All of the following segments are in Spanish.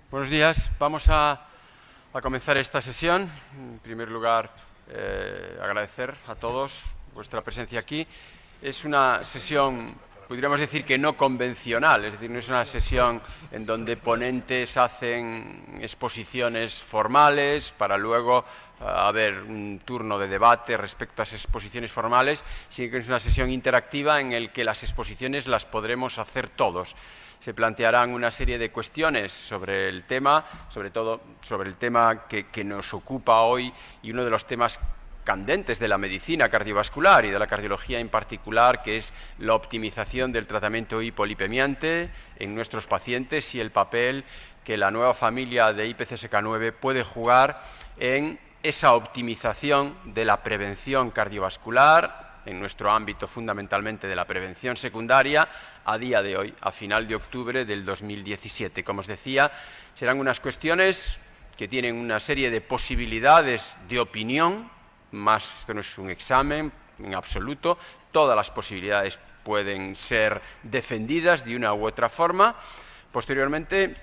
Buenos días. Vamos a comenzar esta sesión. En primer lugar, agradecer a todos vuestra presencia aquí. Es una sesión, podríamos decir que no convencional, es decir, no es una sesión en donde ponentes hacen exposiciones formales para luego haber un turno de debate respecto a esas exposiciones formales, sino que es una sesión interactiva en la que las exposiciones las podremos hacer todos. Se plantearán una serie de cuestiones sobre el tema, sobre todo sobre el tema que nos ocupa hoy y uno de los temas candentes de la medicina cardiovascular y de la cardiología en particular, que es la optimización del tratamiento hipolipemiante en nuestros pacientes y el papel que la nueva familia de IPCSK9 puede jugar en esa optimización de la prevención cardiovascular, en nuestro ámbito fundamentalmente de la prevención secundaria, a día de hoy, a final de octubre del 2017. Como os decía, serán unas cuestiones que tienen una serie de posibilidades de opinión, más esto no es un examen en absoluto, todas las posibilidades pueden ser defendidas de una u otra forma. Posteriormente,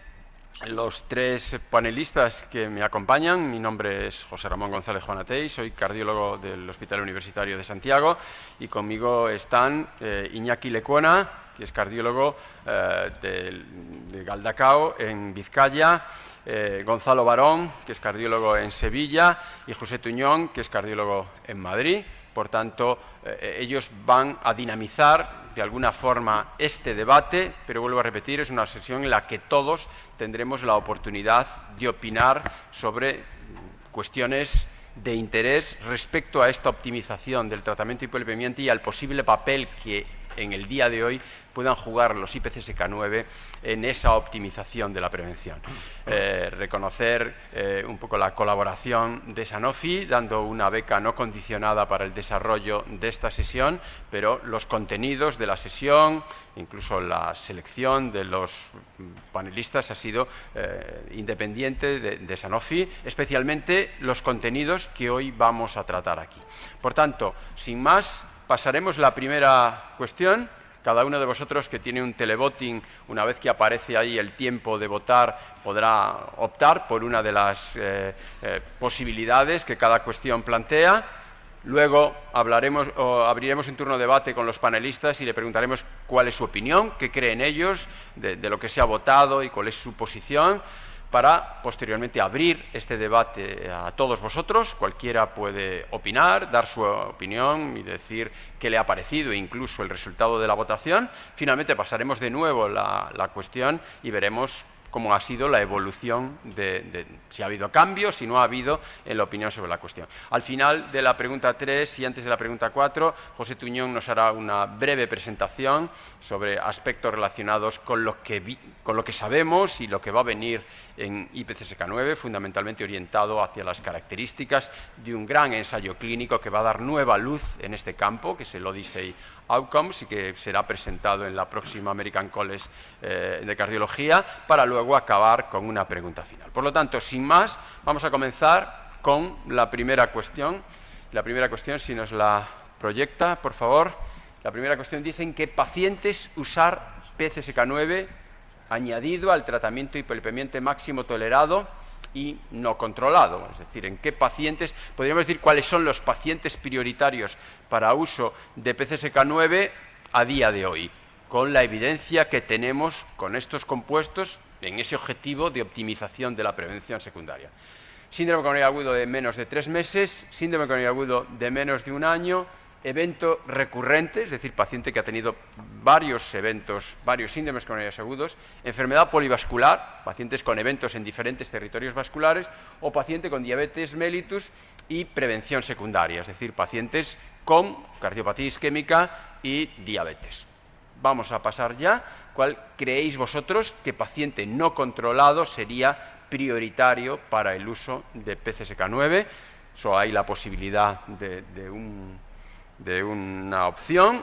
los tres panelistas que me acompañan, mi nombre es José Ramón González Juanatey, soy cardiólogo del Hospital Universitario de Santiago y conmigo están Iñaki Lecuona, que es cardiólogo de Galdacao en Vizcaya, Gonzalo Barón, que es cardiólogo en Sevilla, y José Tuñón, que es cardiólogo en Madrid. Por tanto, ellos van a dinamizar de alguna forma este debate, pero vuelvo a repetir, es una sesión en la que todos tendremos la oportunidad de opinar sobre cuestiones de interés respecto a esta optimización del tratamiento hipolipemiante y al posible papel que en el día de hoy puedan jugar los IPCSK9 en esa optimización de la prevención. Reconocer un poco la colaboración de Sanofi, dando una beca no condicionada para el desarrollo de esta sesión, pero los contenidos de la sesión, incluso la selección de los panelistas ha sido independiente de Sanofi, especialmente los contenidos que hoy vamos a tratar aquí. Por tanto, sin más, pasaremos la primera cuestión. Cada uno de vosotros que tiene un televoting, una vez que aparece ahí el tiempo de votar, podrá optar por una de las posibilidades que cada cuestión plantea. Luego abriremos un turno de debate con los panelistas y le preguntaremos cuál es su opinión, qué creen ellos de lo que se ha votado y cuál es su posición, para posteriormente abrir este debate a todos vosotros. Cualquiera puede opinar, dar su opinión y decir qué le ha parecido, incluso el resultado de la votación. Finalmente pasaremos de nuevo la cuestión y veremos cómo ha sido la evolución si ha habido cambios, si no ha habido, en la opinión sobre la cuestión. Al final de la pregunta 3 y antes de la pregunta 4, José Tuñón nos hará una breve presentación sobre aspectos relacionados con lo que sabemos y lo que va a venir en IPCSK9, fundamentalmente orientado hacia las características de un gran ensayo clínico que va a dar nueva luz en este campo, que es el Odyssey Outcomes, y que será presentado en la próxima American College de Cardiología, para luego acabar con una pregunta final. Por lo tanto, sin más, vamos a comenzar con la primera cuestión. La primera cuestión, si nos la proyecta, por favor. La primera cuestión dice: ¿en qué pacientes usar PCSK9 añadido al tratamiento hipolipemiante máximo tolerado y no controlado? Es decir, ¿en qué pacientes, podríamos decir cuáles son los pacientes prioritarios para uso de PCSK9 a día de hoy, con la evidencia que tenemos con estos compuestos en ese objetivo de optimización de la prevención secundaria? Síndrome coronario agudo de menos de 3 meses, síndrome coronario agudo de menos de 1 año, evento recurrente, es decir, paciente que ha tenido varios eventos, varios síndromes coronarios agudos, enfermedad polivascular, pacientes con eventos en diferentes territorios vasculares, o paciente con diabetes mellitus y prevención secundaria, es decir, pacientes con cardiopatía isquémica y diabetes. Vamos a pasar ya. ¿Cuál creéis vosotros que paciente no controlado sería prioritario para el uso de PCSK9? So, hay la posibilidad de una opción.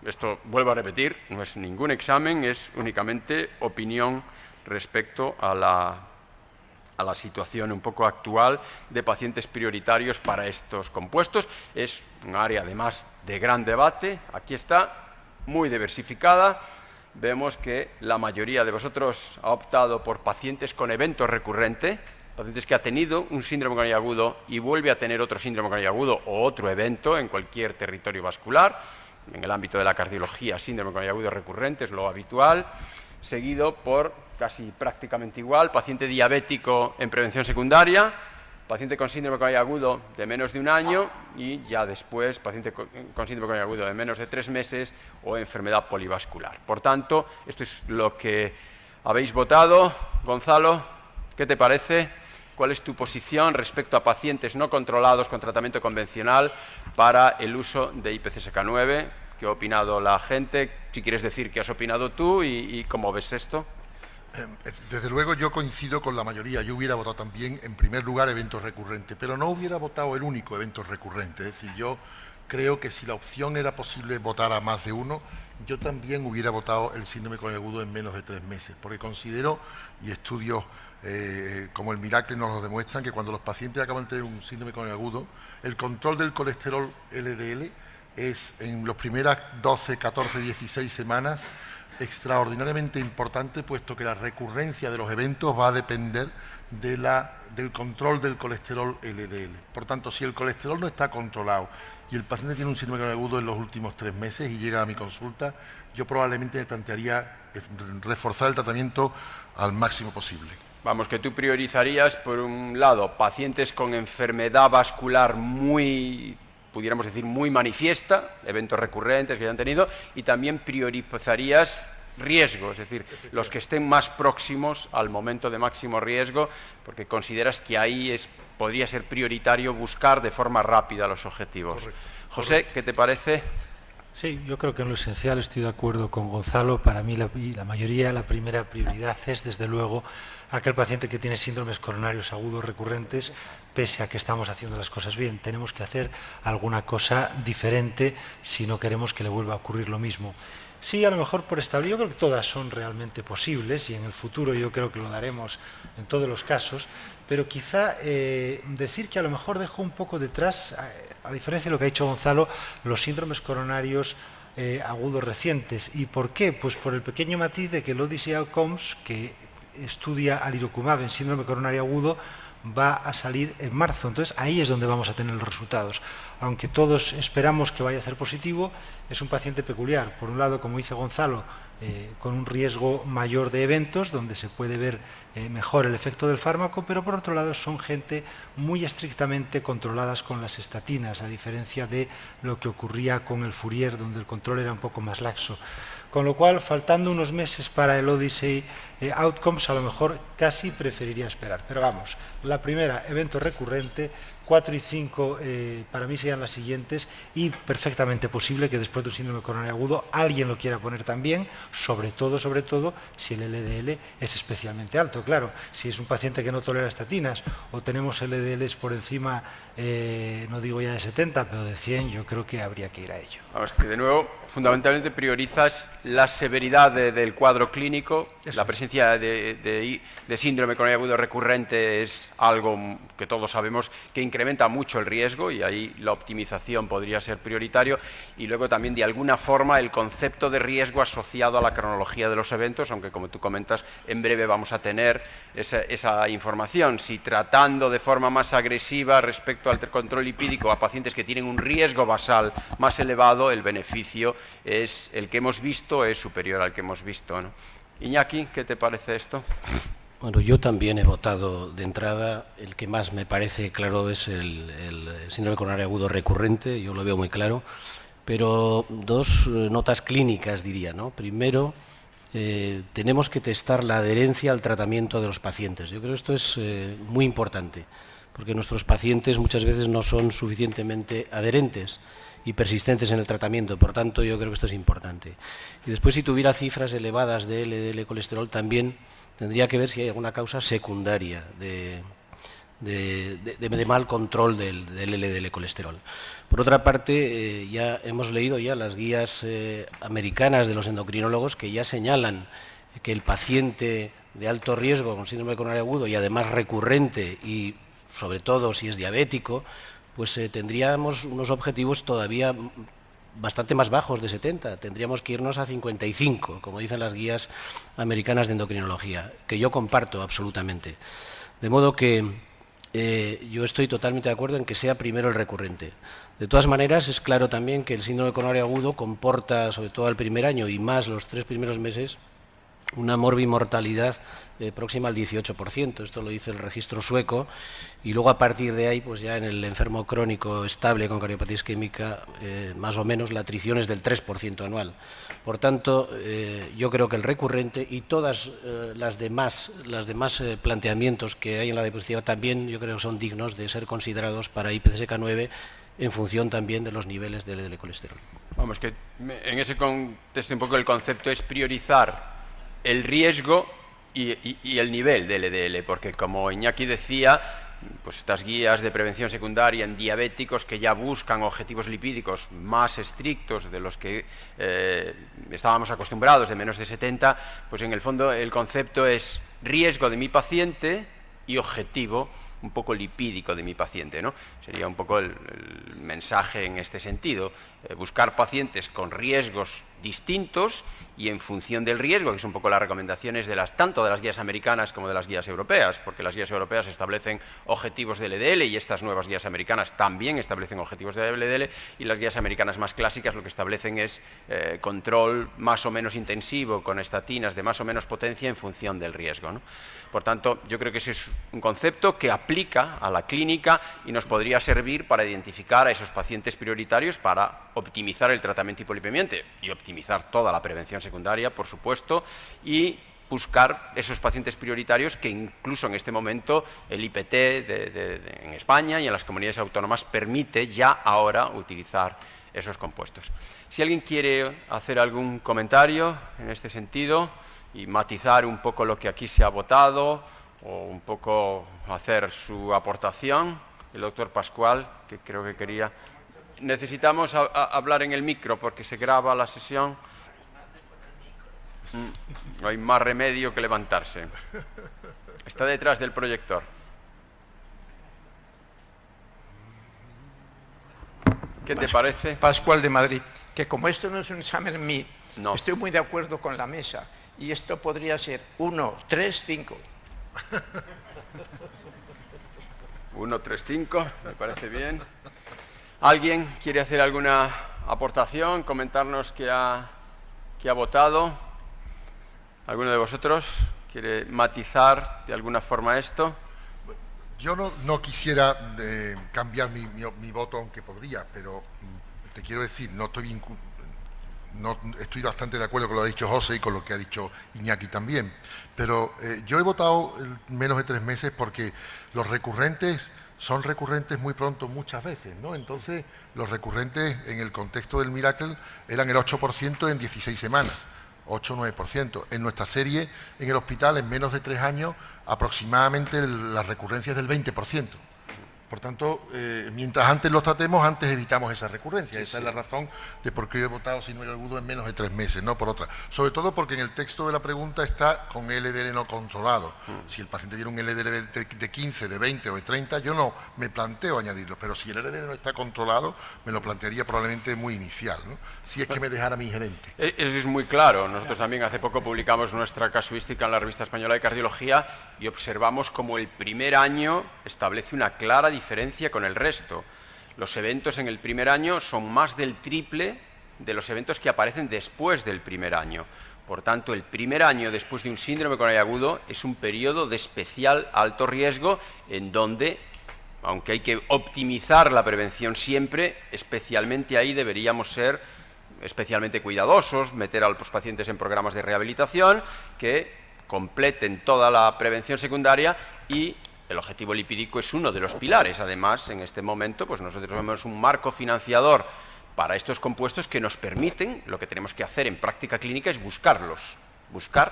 Esto, vuelvo a repetir, no es ningún examen, es únicamente opinión respecto a la situación un poco actual de pacientes prioritarios para estos compuestos. Es un área además de gran debate. Aquí está, muy diversificada. vemos que la mayoría de vosotros ha optado por pacientes con evento recurrente, pacientes que ha tenido un síndrome coronario agudo y vuelve a tener otro síndrome coronario agudo o otro evento en cualquier territorio vascular. En el ámbito de la cardiología, síndrome coronario agudo recurrente es lo habitual, seguido por casi prácticamente igual, paciente diabético en prevención secundaria, paciente con síndrome coronario agudo de menos de un año y ya después paciente con síndrome coronario agudo de menos de 3 meses o enfermedad polivascular. Por tanto, esto es lo que habéis votado. Gonzalo, ¿qué te parece? ¿Cuál es tu posición respecto a pacientes no controlados con tratamiento convencional para el uso de IPCSK9? ¿Qué ha opinado la gente? Si quieres decir qué has opinado tú y cómo ves esto. Desde luego yo coincido con la mayoría. Yo hubiera votado también, en primer lugar, eventos recurrentes, pero no hubiera votado el único evento recurrente. Es decir, yo creo que si la opción era posible votar a más de uno, yo también hubiera votado el síndrome coronario agudo en menos de 3 meses, porque considero, y estudios como el Miracle nos lo demuestran, que cuando los pacientes acaban de tener un síndrome coronario agudo, el control del colesterol LDL es en las primeras 12, 14, 16 semanas extraordinariamente importante, puesto que la recurrencia de los eventos va a depender del control del colesterol LDL. Por tanto, si el colesterol no está controlado y el paciente tiene un síndrome coronario agudo en los últimos 3 meses y llega a mi consulta, yo probablemente me plantearía reforzar el tratamiento al máximo posible. Vamos, que tú priorizarías, por un lado, pacientes con enfermedad vascular muy, pudiéramos decir, muy manifiesta, eventos recurrentes que hayan tenido, y también priorizarías riesgo, es decir, los que estén más próximos al momento de máximo riesgo, porque consideras que ahí podría ser prioritario buscar de forma rápida los objetivos. Correcto. José, ¿qué te parece? Sí, yo creo que en lo esencial estoy de acuerdo con Gonzalo. Para mí y la mayoría, la primera prioridad es, desde luego, aquel paciente que tiene síndromes coronarios agudos recurrentes, pese a que estamos haciendo las cosas bien. Tenemos que hacer alguna cosa diferente si no queremos que le vuelva a ocurrir lo mismo. Sí, a lo mejor por estabilidad, yo creo que todas son realmente posibles y en el futuro yo creo que lo daremos en todos los casos, pero quizá decir que a lo mejor dejo un poco detrás, a diferencia de lo que ha dicho Gonzalo, los síndromes coronarios agudos recientes. ¿Y por qué? Pues por el pequeño matiz de que el Odyssey Outcomes, que estudia alirocumab en síndrome coronario agudo, va a salir en marzo. Entonces ahí es donde vamos a tener los resultados. Aunque todos esperamos que vaya a ser positivo, es un paciente peculiar. Por un lado, como dice Gonzalo, con un riesgo mayor de eventos, donde se puede ver mejor el efecto del fármaco, pero por otro lado son gente muy estrictamente controladas con las estatinas, a diferencia de lo que ocurría con el Fourier, donde el control era un poco más laxo. Con lo cual, faltando unos meses para el Odyssey Outcomes, a lo mejor casi preferiría esperar. Pero vamos, la primera, evento recurrente, 4 y 5 para mí serían las siguientes, y perfectamente posible que después de un síndrome coronario agudo alguien lo quiera poner también, sobre todo si el LDL es especialmente alto. Claro, si es un paciente que no tolera estatinas o tenemos LDLs por encima, no digo ya de 70, pero de 100, yo creo que habría que ir a ello. Vamos, que de nuevo, fundamentalmente priorizas la severidad del cuadro clínico. La presencia de síndrome coronario agudo recurrente es algo que todos sabemos que incrementa mucho el riesgo, y ahí la optimización podría ser prioritario, y luego también de alguna forma el concepto de riesgo asociado a la cronología de los eventos, aunque como tú comentas, en breve vamos a tener esa información. Si tratando de forma más agresiva respecto al control lipídico a pacientes que tienen un riesgo basal más elevado, el beneficio es el que hemos visto, es superior al que hemos visto, ¿no? Iñaki, ¿qué te parece esto? Bueno, yo también he votado de entrada. El que más me parece claro es el síndrome coronario agudo recurrente, yo lo veo muy claro, pero dos notas clínicas diría, ¿no? Primero, tenemos que testar la adherencia al tratamiento de los pacientes. Yo creo que esto es muy importante, porque nuestros pacientes muchas veces no son suficientemente adherentes y persistentes en el tratamiento, por tanto yo creo que esto es importante. Y después, si tuviera cifras elevadas de LDL colesterol, también tendría que ver si hay alguna causa secundaria de mal control del LDL colesterol. Por otra parte, ya hemos leído ya las guías americanas de los endocrinólogos que ya señalan que el paciente de alto riesgo con síndrome coronario agudo y además recurrente, y sobre todo si es diabético, pues tendríamos unos objetivos todavía bastante más bajos de 70, tendríamos que irnos a 55, como dicen las guías americanas de endocrinología, que yo comparto absolutamente. De modo que yo estoy totalmente de acuerdo en que sea primero el recurrente. De todas maneras, es claro también que el síndrome coronario agudo comporta, sobre todo al primer año y más los 3 primeros meses, una morbimortalidad próxima al 18%, esto lo dice el registro sueco, y luego a partir de ahí, pues ya en el enfermo crónico estable con cardiopatía isquémica, más o menos la atrición es del 3% anual. Por tanto, yo creo que el recurrente y todas las demás planteamientos que hay en la diapositiva también yo creo que son dignos de ser considerados para IPCSK9 en función también de los niveles de LDL colesterol. Vamos, que en ese contexto un poco el concepto es priorizar el riesgo y el nivel de LDL, porque como Iñaki decía, pues estas guías de prevención secundaria en diabéticos que ya buscan objetivos lipídicos más estrictos de los que estábamos acostumbrados, de menos de 70, pues en el fondo el concepto es riesgo de mi paciente y objetivo un poco lipídico de mi paciente, ¿no? Sería un poco el mensaje en este sentido, buscar pacientes con riesgos distintos y en función del riesgo, que es un poco las recomendaciones tanto de las guías americanas como de las guías europeas, porque las guías europeas establecen objetivos de LDL y estas nuevas guías americanas también establecen objetivos de LDL, y las guías americanas más clásicas lo que establecen es control más o menos intensivo con estatinas de más o menos potencia en función del riesgo, ¿no? Por tanto, yo creo que ese es un concepto que aplica a la clínica y nos podría servir para identificar a esos pacientes prioritarios para optimizar el tratamiento hipolipemiante y optimizar toda la prevención secundaria, por supuesto, y buscar esos pacientes prioritarios que incluso en este momento el IPT en España y en las comunidades autónomas permite ya ahora utilizar esos compuestos. Si alguien quiere hacer algún comentario en este sentido y matizar un poco lo que aquí se ha votado o un poco hacer su aportación, el doctor Pascual, que creo que quería... Necesitamos hablar en el micro porque se graba la sesión. No hay más remedio que levantarse. Está detrás del proyector. ¿Qué te parece? Pascual de Madrid, que como esto no es un examen MIT, no. Estoy muy de acuerdo con la mesa y esto podría ser 1, 3, 5. 1, 3, 5, me parece bien. ¿Alguien quiere hacer alguna aportación, comentarnos qué ha votado? ¿Alguno de vosotros quiere matizar de alguna forma esto? Yo no quisiera cambiar mi voto, aunque podría, pero te quiero decir, no estoy bastante de acuerdo con lo que ha dicho José y con lo que ha dicho Iñaki también, pero yo he votado menos de 3 meses porque los recurrentes son recurrentes muy pronto muchas veces, ¿no? Entonces, los recurrentes en el contexto del Miracle eran el 8% en 16 semanas, 8 o 9%. En nuestra serie, en el hospital, en menos de 3 años, aproximadamente las recurrencias del 20%. Por tanto, mientras antes los tratemos, antes evitamos esa recurrencia. Esa es la razón de por qué yo he votado síndrome agudo en menos de 3 meses, no por otra. Sobre todo porque en el texto de la pregunta está con LDL no controlado. Si el paciente tiene un LDL de 15, de 20 o de 30, yo no me planteo añadirlo. Pero si el LDL no está controlado, me lo plantearía probablemente muy inicial, ¿no? Si es que me dejara mi gerente. Eso es muy claro. Nosotros también hace poco publicamos nuestra casuística en la Revista Española de Cardiología y observamos como el primer año establece una clara diferencia con el resto. Los eventos en el primer año son más del triple de los eventos que aparecen después del primer año. Por tanto, el primer año después de un síndrome coronario agudo es un periodo de especial alto riesgo en donde, aunque hay que optimizar la prevención siempre, especialmente ahí deberíamos ser especialmente cuidadosos, meter a los pacientes en programas de rehabilitación que completen toda la prevención secundaria, y el objetivo lipídico es uno de los pilares. Además, en este momento, pues nosotros vemos un marco financiador para estos compuestos que nos permiten, lo que tenemos que hacer en práctica clínica es buscar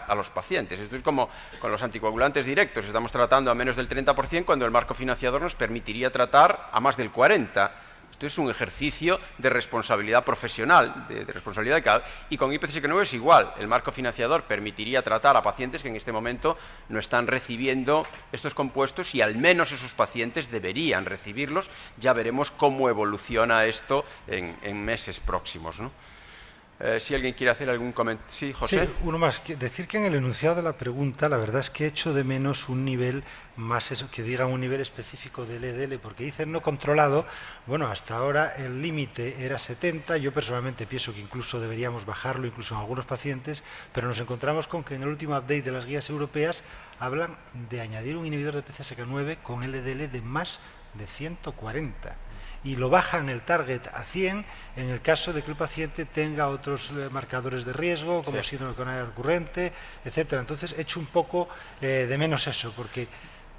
a los pacientes. Esto es como con los anticoagulantes directos, estamos tratando a menos del 30% cuando el marco financiador nos permitiría tratar a más del 40%. Esto es un ejercicio de responsabilidad profesional, de responsabilidad de cada... Y con IPCSK9 es igual. El marco financiador permitiría tratar a pacientes que en este momento no están recibiendo estos compuestos y al menos esos pacientes deberían recibirlos. Ya veremos cómo evoluciona esto en meses próximos, ¿no? Si alguien quiere hacer algún comentario. Sí, José. Sí, uno más. Decir que en el enunciado de la pregunta, la verdad es que he hecho de menos un nivel más, eso, que diga un nivel específico del LDL, porque dicen no controlado. Bueno, hasta ahora el límite era 70, yo personalmente pienso que incluso deberíamos bajarlo, incluso en algunos pacientes, pero nos encontramos con que en el último update de las guías europeas hablan de añadir un inhibidor de PCSK9 con LDL de más de 140. Y lo bajan el target a 100 en el caso de que el paciente tenga otros marcadores de riesgo, como síndrome coronaria recurrente, etcétera. Entonces, he hecho un poco de menos eso, porque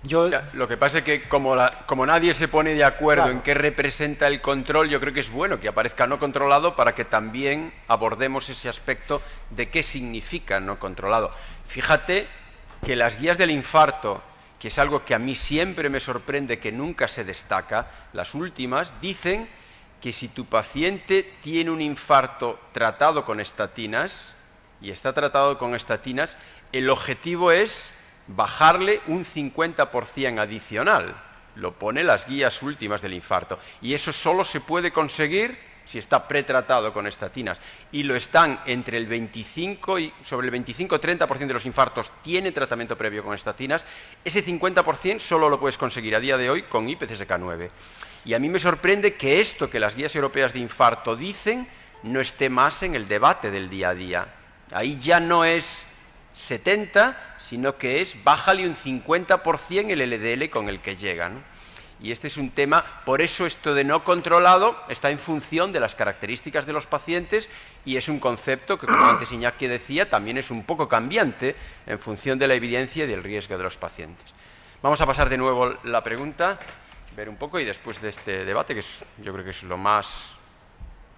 yo... Lo que pasa es que como nadie se pone de acuerdo Claro. en qué representa el control, yo creo que es bueno que aparezca no controlado para que también abordemos ese aspecto de qué significa no controlado. Fíjate que las guías del infarto, que es algo que a mí siempre me sorprende, que nunca se destaca, las últimas dicen que si tu paciente tiene un infarto tratado con estatinas, y está tratado con estatinas, el objetivo es bajarle un 50% adicional. Lo pone las guías últimas del infarto. Y eso solo se puede conseguir si está pretratado con estatinas, y lo están entre el 25 y sobre el 25-30% de los infartos tienen tratamiento previo con estatinas. Ese 50% solo lo puedes conseguir a día de hoy con IPCSK9. Y a mí me sorprende que esto que las guías europeas de infarto dicen no esté más en el debate del día a día. Ahí ya no es 70, sino que es bájale un 50% el LDL con el que llega, ¿no? Y este es un tema, por eso esto de no controlado está en función de las características de los pacientes y es un concepto que, como antes Iñaki decía, también es un poco cambiante en función de la evidencia y del riesgo de los pacientes. Vamos a pasar de nuevo la pregunta, ver un poco y después de este debate, que yo creo que es lo más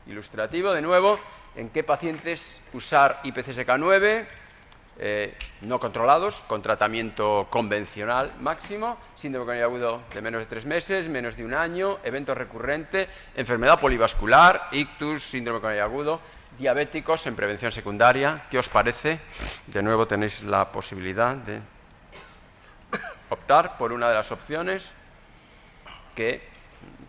ilustrativo, de nuevo, ¿en qué pacientes usar IPCSK9? No controlados, con tratamiento convencional máximo, síndrome coronario agudo de menos de 3 meses, menos de 1 año, evento recurrente, enfermedad polivascular, ictus, síndrome coronario agudo, diabéticos en prevención secundaria. ¿Qué os parece? De nuevo tenéis la posibilidad de optar por una de las opciones que,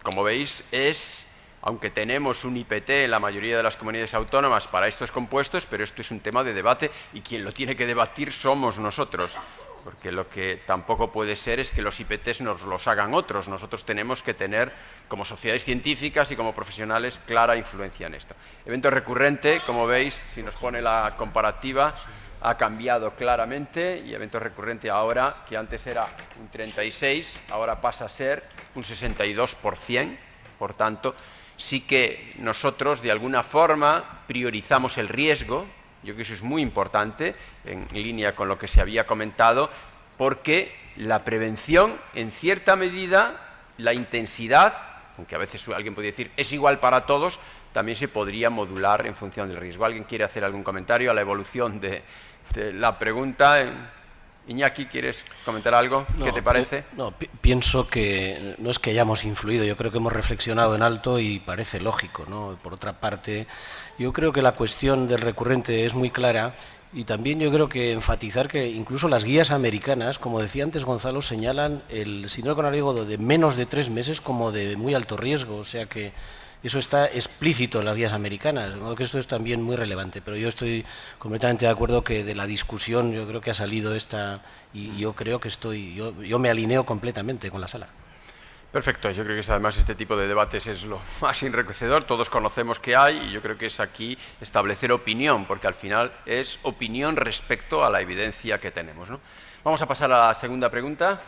como veis, es... Aunque tenemos un IPT en la mayoría de las comunidades autónomas para estos compuestos, pero esto es un tema de debate y quien lo tiene que debatir somos nosotros, porque lo que tampoco puede ser es que los IPTs nos los hagan otros. Nosotros tenemos que tener, como sociedades científicas y como profesionales, clara influencia en esto. Evento recurrente, como veis, si nos pone la comparativa, ha cambiado claramente y evento recurrente ahora, que antes era un 36%, ahora pasa a ser un 62%, por tanto... Sí que nosotros, de alguna forma, priorizamos el riesgo. Yo creo que eso es muy importante, en línea con lo que se había comentado, porque la prevención, en cierta medida, la intensidad, aunque a veces alguien puede decir es igual para todos, también se podría modular en función del riesgo. ¿Alguien quiere hacer algún comentario a la evolución de la pregunta? Iñaki, ¿quieres comentar algo? ¿Qué te parece? Pienso que no es que hayamos influido, yo creo que hemos reflexionado en alto y parece lógico, ¿no? Por otra parte, yo creo que la cuestión del recurrente es muy clara y también yo creo que enfatizar que incluso las guías americanas, como decía antes Gonzalo, señalan el síndrome coronario agudo de menos de 3 meses como de muy alto riesgo, o sea que eso está explícito en las guías americanas, de modo que esto es también muy relevante, pero yo estoy completamente de acuerdo que de la discusión yo creo que ha salido esta y yo creo que yo me alineo completamente con la sala. Perfecto, yo creo que además este tipo de debates es lo más enriquecedor, todos conocemos que hay y yo creo que es aquí establecer opinión, porque al final es opinión respecto a la evidencia que tenemos, ¿no? Vamos a pasar a la segunda pregunta.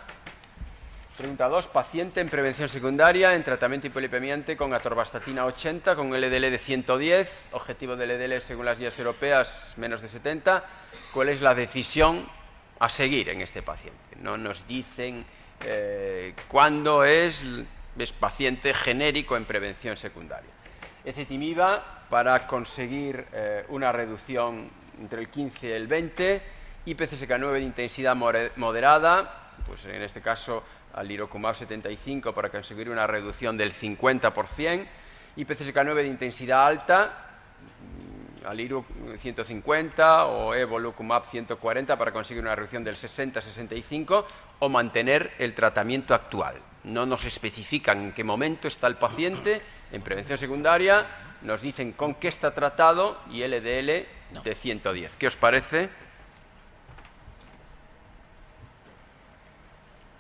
Pregunta 2. Paciente en prevención secundaria en tratamiento hipolipemiante con atorvastatina 80 con LDL de 110, objetivo de LDL según las guías europeas menos de 70. ¿Cuál es la decisión a seguir en este paciente? No nos dicen cuándo es paciente genérico en prevención secundaria. Ezetimiba para conseguir una reducción entre el 15 y el 20, IPCSK9 de intensidad moderada, pues en este caso al Irocumab 75 para conseguir una reducción del 50%, IPCSK9 de intensidad alta, Aliru 150 o Evolucumab 140 para conseguir una reducción del 60-65 o mantener el tratamiento actual. No nos especifican en qué momento está el paciente en prevención secundaria, nos dicen con qué está tratado y LDL de 110. ¿Qué os parece?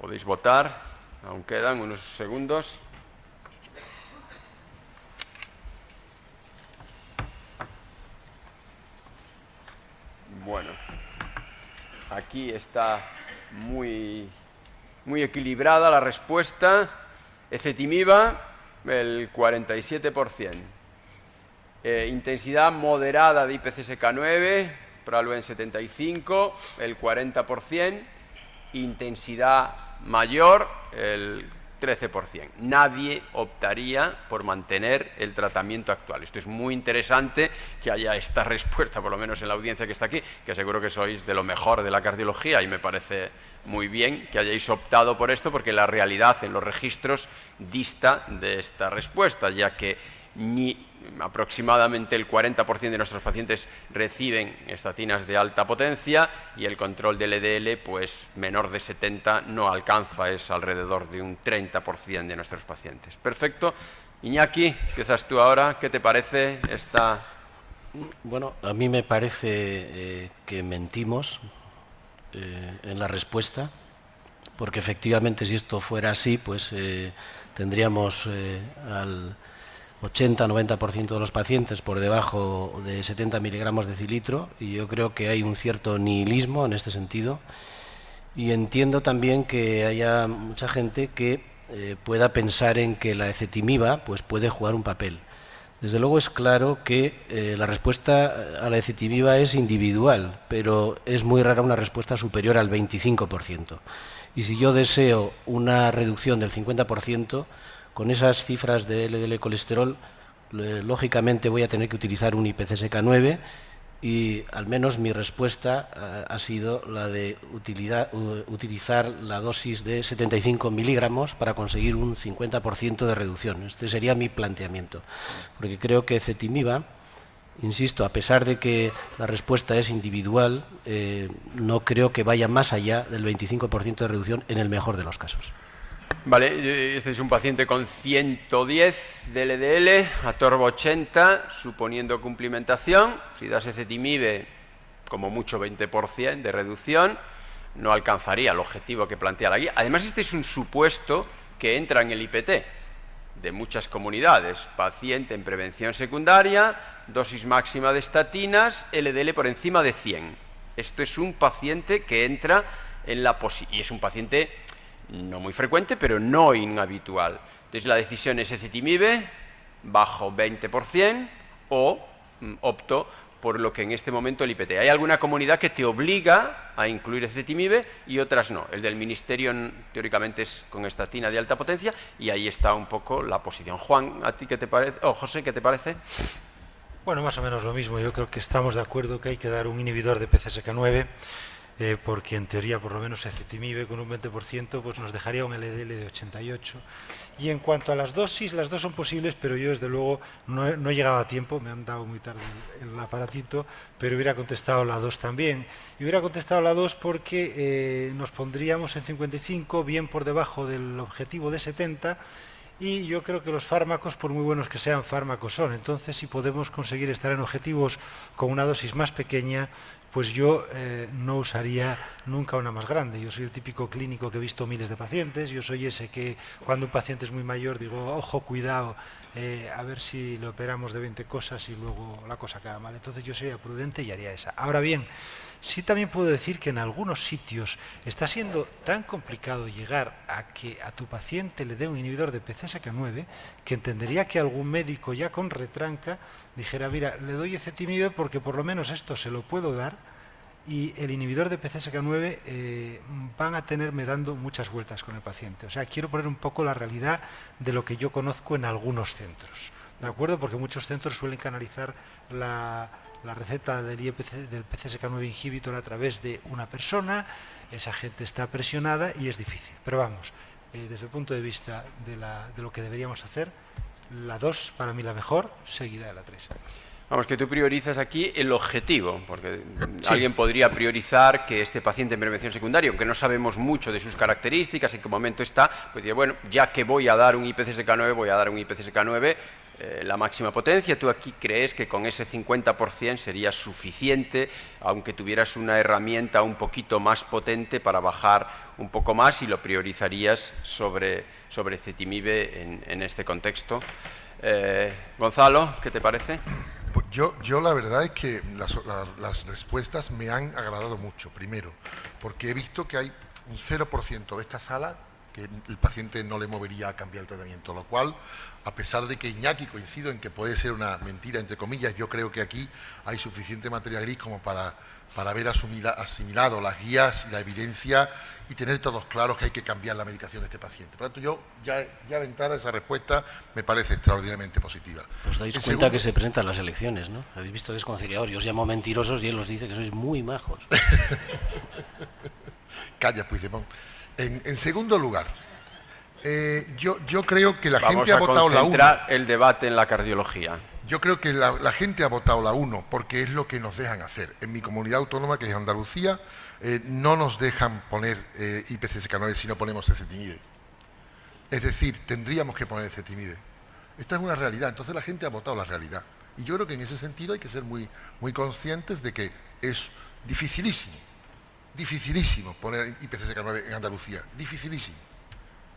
Podéis votar, aún quedan unos segundos. Bueno, aquí está muy equilibrada la respuesta. Ezetimiba, el 47%. Intensidad moderada de IPCSK9, Praluent 75, el 40%. Intensidad mayor, el 13%. Nadie optaría por mantener el tratamiento actual. Esto es muy interesante que haya esta respuesta, por lo menos en la audiencia que está aquí, que seguro que sois de lo mejor de la cardiología y me parece muy bien que hayáis optado por esto, porque la realidad en los registros dista de esta respuesta, ya que ni aproximadamente el 40% de nuestros pacientes reciben estatinas de alta potencia y el control del LDL, pues menor de 70 no alcanza, es alrededor de un 30% de nuestros pacientes. Perfecto. Iñaki, empiezas tú ahora. ¿Qué te parece esta? Bueno, a mí me parece que mentimos en la respuesta, porque efectivamente si esto fuera así, pues tendríamos al 80-90% de los pacientes por debajo de 70 miligramos de decilitro, y yo creo que hay un cierto nihilismo en este sentido, y entiendo también que haya mucha gente que pueda pensar en que la ezetimiba pues puede jugar un papel. Desde luego es claro que la respuesta a la ezetimiba es individual, pero es muy rara una respuesta superior al 25%. Y si yo deseo una reducción del 50%, con esas cifras de LDL colesterol, lógicamente voy a tener que utilizar un IPCSK9 y al menos mi respuesta ha sido la de utilizar la dosis de 75 miligramos para conseguir un 50% de reducción. Este sería mi planteamiento, porque creo que ezetimiba, insisto, a pesar de que la respuesta es individual, no creo que vaya más allá del 25% de reducción en el mejor de los casos. Vale, este es un paciente con 110 de LDL, atorva 80, suponiendo cumplimentación. Si das ezetimibe, como mucho 20% de reducción, no alcanzaría el objetivo que plantea la guía. Además, este es un supuesto que entra en el IPT de muchas comunidades. Paciente en prevención secundaria, dosis máxima de estatinas, LDL por encima de 100. Esto es un paciente que entra en la y es un paciente no muy frecuente, pero no inhabitual. Entonces la decisión es ezetimibe, bajo 20%, o opto por lo que en este momento el IPT. Hay alguna comunidad que te obliga a incluir ezetimibe y otras no. El del ministerio teóricamente es con estatina de alta potencia y ahí está un poco la posición. Juan, ¿a ti qué te parece? José, ¿qué te parece? Bueno, más o menos lo mismo. Yo creo que estamos de acuerdo que hay que dar un inhibidor de PCSK9, porque en teoría por lo menos ezetimibe con un 20% pues nos dejaría un LDL de 88. Y en cuanto a las dosis, las dos son posibles, pero yo desde luego no he llegado a tiempo, me han dado muy tarde el aparatito, pero hubiera contestado la 2 también. Y hubiera contestado la 2 porque nos pondríamos en 55, bien por debajo del objetivo de 70, y yo creo que los fármacos, por muy buenos que sean, fármacos son. Entonces, si podemos conseguir estar en objetivos con una dosis más pequeña, pues yo no usaría nunca una más grande. Yo soy el típico clínico que he visto miles de pacientes, yo soy ese que cuando un paciente es muy mayor digo, ojo, cuidado, a ver si le operamos de 20 cosas y luego la cosa queda mal. Entonces yo sería prudente y haría esa. Ahora bien, sí también puedo decir que en algunos sitios está siendo tan complicado llegar a que a tu paciente le dé un inhibidor de PCSK9 que entendería que algún médico ya con retranca dijera, mira, le doy ezetimibe porque por lo menos esto se lo puedo dar y el inhibidor de PCSK9 van a tenerme dando muchas vueltas con el paciente. O sea, quiero poner un poco la realidad de lo que yo conozco en algunos centros, ¿de acuerdo? Porque muchos centros suelen canalizar la receta del PCSK9 inhibitor a través de una persona, esa gente está presionada y es difícil. Pero vamos, desde el punto de vista de lo que deberíamos hacer, la 2 para mí la mejor, seguida de la 3. Vamos, que tú priorizas aquí el objetivo, porque Sí. alguien podría priorizar que este paciente en prevención secundaria, aunque no sabemos mucho de sus características, en qué momento está, pues dice, bueno, ya que voy a dar un IPCSK9, voy a dar un IPCSK9 la máxima potencia. Tú aquí crees que con ese 50% sería suficiente, aunque tuvieras una herramienta un poquito más potente para bajar un poco más, y lo priorizarías sobre ezetimibe en este contexto. Gonzalo, ¿qué te parece? Pues yo la verdad es que las respuestas me han agradado mucho, primero, porque he visto que hay un 0% de esta sala que el paciente no le movería a cambiar el tratamiento, lo cual, a pesar de que Iñaki coincido en que puede ser una mentira, entre comillas, yo creo que aquí hay suficiente materia gris como para haber asimilado las guías y la evidencia y tener todos claros que hay que cambiar la medicación de este paciente. Por lo tanto, yo ya de entrada esa respuesta me parece extraordinariamente positiva. Os dais cuenta que se presentan las elecciones, ¿no? Habéis visto que es conciliador, yo os llamo mentirosos y él os dice que sois muy majos. Calla, Puigdemont. En segundo lugar, yo creo que la Vamos gente ha votado la 1. concentrar el debate en la cardiología. Yo creo que la gente ha votado la 1 porque es lo que nos dejan hacer. En mi comunidad autónoma, que es Andalucía, no nos dejan poner IPCSK9 si no ponemos ezetimibe. Es decir, tendríamos que poner ezetimibe. Esta es una realidad, entonces la gente ha votado la realidad. Y yo creo que en ese sentido hay que ser muy conscientes de que es dificilísimo poner IPCSK9 en Andalucía, dificilísimo.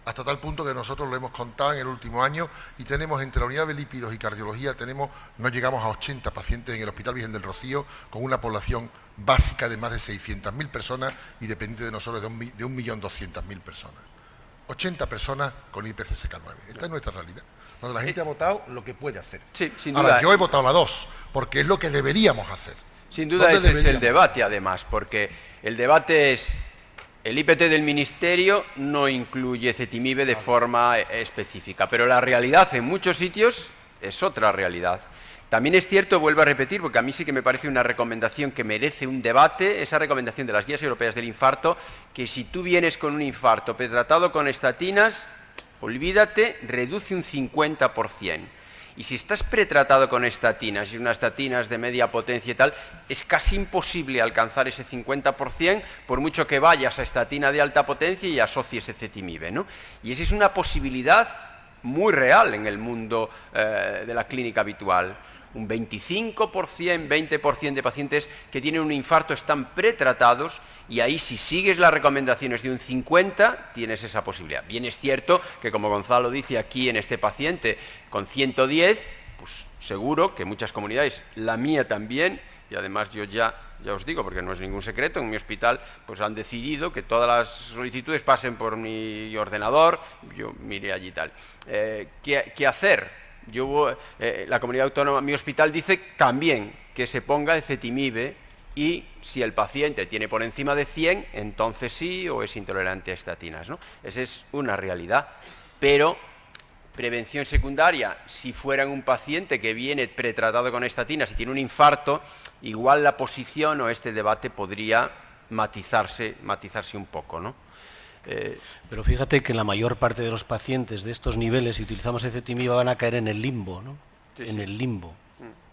Hasta tal punto que nosotros lo hemos contado en el último año y tenemos entre la unidad de lípidos y cardiología, no llegamos a 80 pacientes en el Hospital Virgen del Rocío, con una población básica de más de 600.000 personas y dependiente de nosotros de 1.200.000 personas. 80 personas con IPCSK9. Esta es nuestra realidad. Cuando la gente ha votado lo que puede hacer. Sí, sin Ahora, duda. yo he votado la 2, porque es lo que deberíamos hacer. Sin duda ese es el debate, además, porque el debate es, el IPT del Ministerio no incluye ezetimibe de forma específica, pero la realidad en muchos sitios es otra realidad. También es cierto, vuelvo a repetir, porque a mí sí que me parece una recomendación que merece un debate, esa recomendación de las guías europeas del infarto, que si tú vienes con un infarto pretratado con estatinas, olvídate, reduce un 50%. Y si estás pretratado con estatinas y unas estatinas de media potencia y tal, es casi imposible alcanzar ese 50%, por mucho que vayas a estatina de alta potencia y asocies ezetimibe, ¿no? Y esa es una posibilidad muy real en el mundo de la clínica habitual. Un 25%, 20% de pacientes que tienen un infarto están pretratados, y ahí, si sigues las recomendaciones de un 50%, tienes esa posibilidad. Bien es cierto que, como Gonzalo dice aquí en este paciente, con 110, pues seguro que muchas comunidades, la mía también, y además yo ya os digo, porque no es ningún secreto, en mi hospital pues han decidido que todas las solicitudes pasen por mi ordenador, yo miré allí y tal. ¿Qué hacer? La comunidad autónoma, mi hospital dice también que se ponga ezetimibe, y si el paciente tiene por encima de 100, entonces sí, o es intolerante a estatinas, ¿no? Esa es una realidad. Pero prevención secundaria, si fuera un paciente que viene pretratado con estatinas y tiene un infarto, igual la posición o este debate podría matizarse un poco, ¿no? Pero fíjate que la mayor parte de los pacientes de estos niveles, si utilizamos ezetimibe, van a caer en el limbo, ¿no? Sí, en sí. el limbo.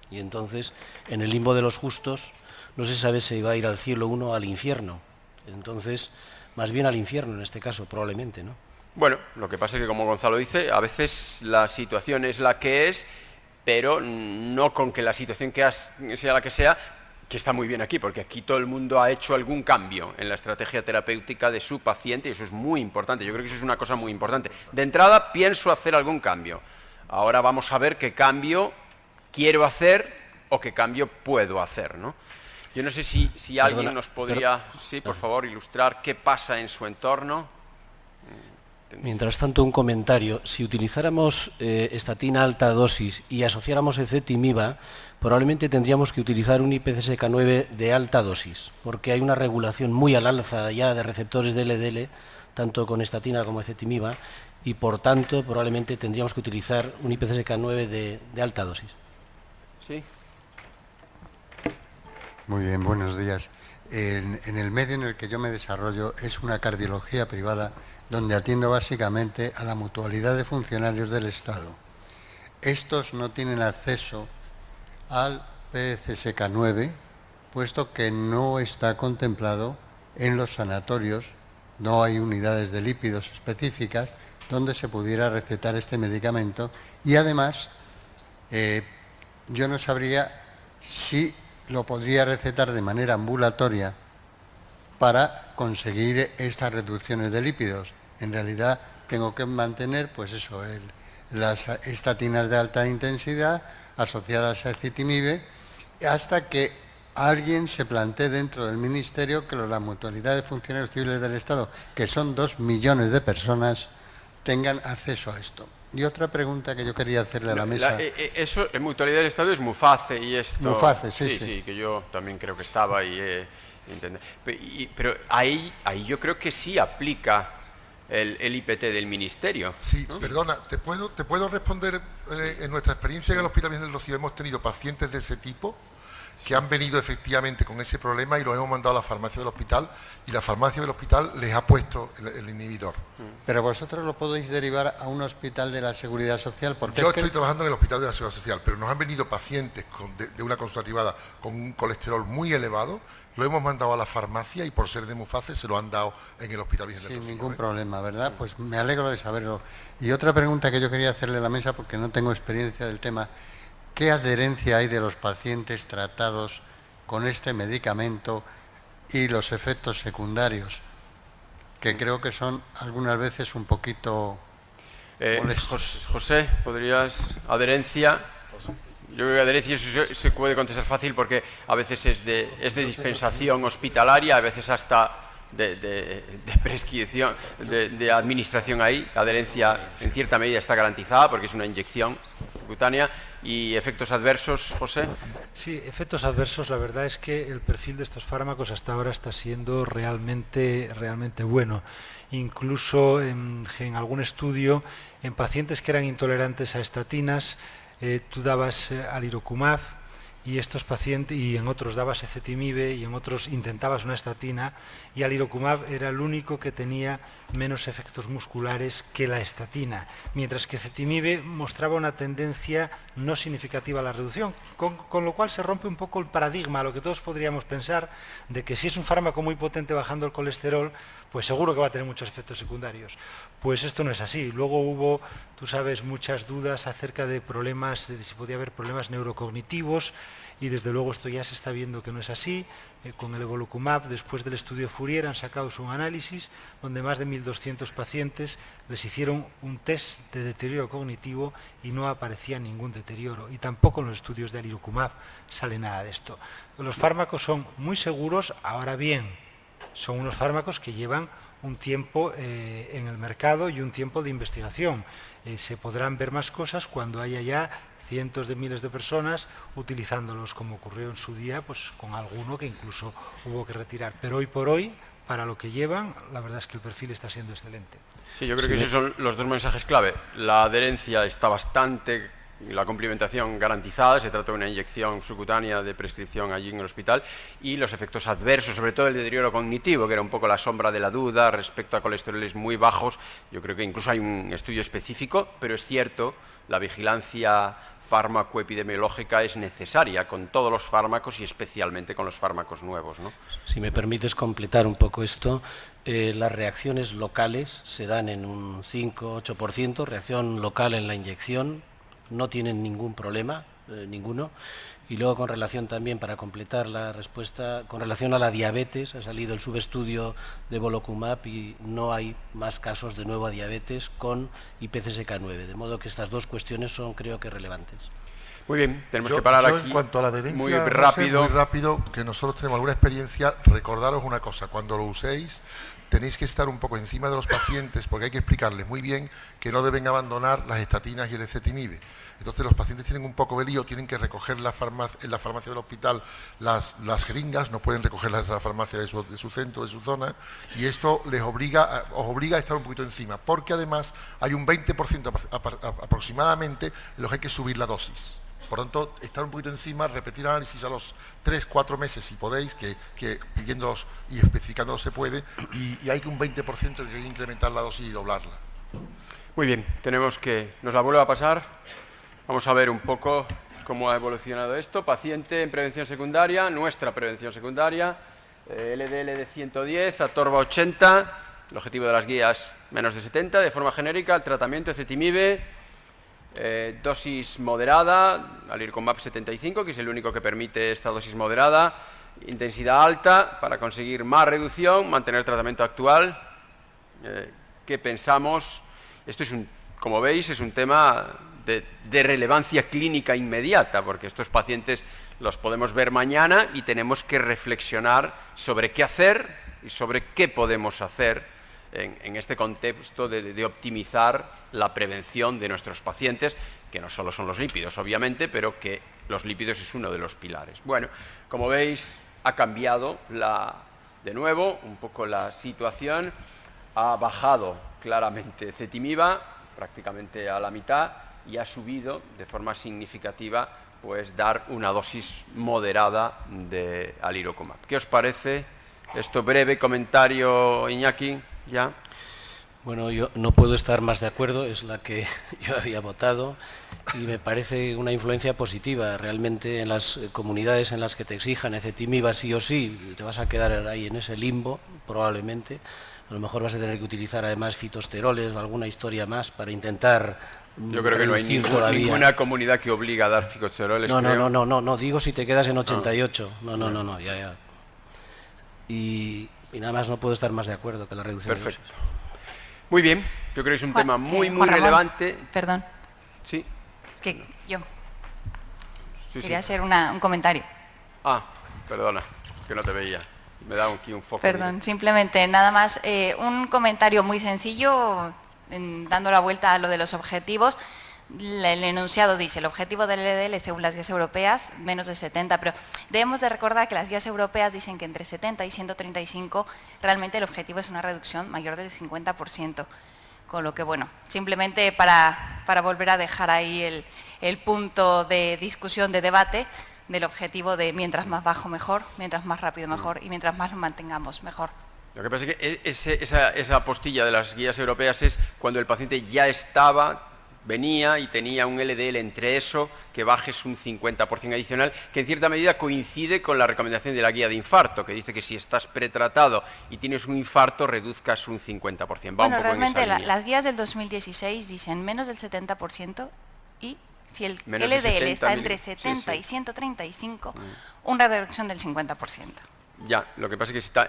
Y entonces, en el limbo de los justos, no se sabe si va a ir al cielo uno o al infierno. Entonces, más bien al infierno en este caso, probablemente, ¿no? Bueno, lo que pasa es que, como Gonzalo dice, a veces la situación es la que es, pero no con que la situación sea la que sea, que está muy bien aquí, porque aquí todo el mundo ha hecho algún cambio en la estrategia terapéutica de su paciente, y eso es muy importante. Yo creo que eso es una cosa muy importante. De entrada, pienso hacer algún cambio. Ahora vamos a ver qué cambio quiero hacer o qué cambio puedo hacer, ¿no? Yo no sé si alguien nos podría, sí, por favor, ilustrar qué pasa en su entorno. Mientras tanto, un comentario. Si utilizáramos estatina alta dosis y asociáramos ezetimibe, probablemente tendríamos que utilizar un IPCSK9 de alta dosis, porque hay una regulación muy al alza ya de receptores de LDL, tanto con estatina como ezetimibe, y por tanto probablemente tendríamos que utilizar un IPCSK9 de alta dosis. Sí. Muy bien, buenos días. En el medio en el que yo me desarrollo es una cardiología privada donde atiendo básicamente a la mutualidad de funcionarios del Estado. estos no tienen acceso al PCSK9, puesto que no está contemplado en los sanatorios, no hay unidades de lípidos específicas donde se pudiera recetar este medicamento, y además yo no sabría si lo podría recetar de manera ambulatoria para conseguir estas reducciones de lípidos. En realidad tengo que mantener, pues eso, las estatinas de alta intensidad asociadas a ezetimibe, hasta que alguien se plantee dentro del Ministerio que la mutualidad de funcionarios civiles del Estado, que son 2 millones de personas, tengan acceso a esto. Y otra pregunta que yo quería hacerle a la mesa... Eso, en mutualidad del Estado es Muface y esto... Muface, sí. Sí, que yo también creo que estaba y... pero ahí yo creo que sí aplica el IPT del Ministerio. Sí, ¿no? Perdona, ¿te puedo responder? En nuestra experiencia en el Hospital Virgen del Rocío hemos tenido pacientes de ese tipo que han venido efectivamente con ese problema y los hemos mandado a la farmacia del hospital, y la farmacia del hospital les ha puesto el inhibidor. Pero vosotros lo podéis derivar a un hospital de la Seguridad Social, porque yo estoy trabajando en el hospital de la Seguridad Social, pero nos han venido pacientes de una consulta privada con un colesterol muy elevado, lo hemos mandado a la farmacia y por ser de Muface se lo han dado en el Hospital Virgen del Rocío. Sin ningún problema, ¿verdad? Pues me alegro de saberlo. Y otra pregunta que yo quería hacerle a la mesa, porque no tengo experiencia del tema: ¿qué adherencia hay de los pacientes tratados con este medicamento y los efectos secundarios, que creo que son algunas veces un poquito molestos? José, ¿podrías? Adherencia. Yo creo que adherencia se puede contestar fácil porque a veces es de dispensación hospitalaria, a veces hasta de prescripción, de administración ahí. La adherencia en cierta medida está garantizada porque es una inyección cutánea. ¿Y efectos adversos, José? Sí, efectos adversos, la verdad es que el perfil de estos fármacos hasta ahora está siendo realmente bueno. Incluso en algún estudio, en pacientes que eran intolerantes a estatinas, tú dabas alirocumab, y estos pacientes, y en otros dabas ezetimibe, y en otros intentabas una estatina, y alirocumab era el único que tenía menos efectos musculares que la estatina, mientras que ezetimibe mostraba una tendencia no significativa a la reducción, con lo cual se rompe un poco el paradigma, lo que todos podríamos pensar, de que si es un fármaco muy potente bajando el colesterol, pues seguro que va a tener muchos efectos secundarios. Pues esto no es así. Luego hubo, tú sabes, muchas dudas acerca de problemas, de si podía haber problemas neurocognitivos, y desde luego esto ya se está viendo que no es así. Con el evolocumab, después del estudio Fourier, han sacado un análisis donde más de 1.200 pacientes les hicieron un test de deterioro cognitivo y no aparecía ningún deterioro. Y tampoco en los estudios de alirocumab sale nada de esto. Los fármacos son muy seguros. Ahora bien, son unos fármacos que llevan un tiempo en el mercado y un tiempo de investigación. Se podrán ver más cosas cuando haya ya cientos de miles de personas utilizándolos, como ocurrió en su día, pues con alguno que incluso hubo que retirar. Pero hoy por hoy, para lo que llevan, la verdad es que el perfil está siendo excelente. Sí, yo creo que esos son los dos mensajes clave. La adherencia está bastante, la complementación garantizada, se trata de una inyección subcutánea de prescripción allí en el hospital, y los efectos adversos, sobre todo el deterioro cognitivo, que era un poco la sombra de la duda respecto a colesteroles muy bajos. Yo creo que incluso hay un estudio específico, pero es cierto, la vigilancia fármaco-epidemiológica es necesaria con todos los fármacos y especialmente con los fármacos nuevos, ¿no? Si me permites completar un poco esto, las reacciones locales se dan en un 5-8%, reacción local en la inyección, no tienen ningún problema, ninguno. Y luego, con relación también, para completar la respuesta, con relación a la diabetes, ha salido el subestudio de evolocumab y no hay más casos de nueva diabetes con IPCSK9, de modo que estas dos cuestiones son, creo que, relevantes. Muy bien, tenemos que parar aquí. En cuanto a la adherencia, muy rápido, que nosotros tenemos alguna experiencia, recordaros una cosa: cuando lo uséis, tenéis que estar un poco encima de los pacientes, porque hay que explicarles muy bien que no deben abandonar las estatinas y el ezetimibe. Entonces los pacientes tienen un poco de lío, tienen que recoger en la farmacia del hospital las jeringas, no pueden recogerlas en la farmacia de su centro, de su zona, y esto os obliga a estar un poquito encima, porque además hay un 20% aproximadamente en los que hay que subir la dosis. Por tanto, estar un poquito encima, repetir análisis a los 3-4 meses si podéis, que pidiéndolos y especificándolos se puede, y hay que un 20% que hay que incrementar la dosis y doblarla. Muy bien, tenemos que... ¿Nos la vuelve a pasar? Vamos a ver un poco cómo ha evolucionado esto. Paciente en prevención secundaria, nuestra prevención secundaria, LDL de 110, Atorva 80, el objetivo de las guías menos de 70, de forma genérica, el tratamiento ezetimibe, dosis moderada, alirocumab 75, que es el único que permite esta dosis moderada, intensidad alta para conseguir más reducción, mantener el tratamiento actual. ¿Qué pensamos? Esto es como veis, es un tema de relevancia clínica inmediata, porque estos pacientes los podemos ver mañana y tenemos que reflexionar sobre qué hacer y sobre qué podemos hacer en este contexto de optimizar la prevención de nuestros pacientes, que no solo son los lípidos, obviamente, pero que los lípidos es uno de los pilares. Bueno, como veis, ha cambiado de nuevo un poco la situación, ha bajado claramente ezetimiba, prácticamente a la mitad, y ha subido de forma significativa, pues dar una dosis moderada de alirocumab. ¿Qué os parece? Esto breve comentario, Iñaki, ¿ya? Bueno, yo no puedo estar más de acuerdo, es la que yo había votado y me parece una influencia positiva. Realmente en las comunidades en las que te exijan ezetimiba sí o sí, te vas a quedar ahí en ese limbo, probablemente. A lo mejor vas a tener que utilizar además fitosteroles o alguna historia más para intentar. Yo creo que no hay ninguna comunidad que obliga a dar fitosteroles. No, digo si te quedas en 88. No, ya. Y nada más, no puedo estar más de acuerdo que la reducción. Perfecto. Muy bien, yo creo que es un tema muy relevante. Perdón. Sí. Es que yo quería hacer un comentario. Perdona, que no te veía. Me da aquí un foco. Perdón, simplemente nada más un comentario muy sencillo, dando la vuelta a lo de los objetivos. El enunciado dice, el objetivo del LDL según las guías europeas, menos de 70, pero debemos de recordar que las guías europeas dicen que entre 70 y 135 realmente el objetivo es una reducción mayor del 50%, con lo que bueno, simplemente para volver a dejar ahí el punto de discusión, de debate, del objetivo de mientras más bajo mejor, mientras más rápido mejor y mientras más lo mantengamos mejor. Lo que pasa es que esa postilla de las guías europeas es cuando el paciente ya venía y tenía un LDL entre eso, que bajes un 50% adicional, que en cierta medida coincide con la recomendación de la guía de infarto, que dice que si estás pretratado y tienes un infarto, reduzcas un 50%. Bueno, realmente las guías del 2016 dicen menos del 70% y si el LDL está entre 70 y 135, una reducción del 50%. Ya, lo que pasa es que está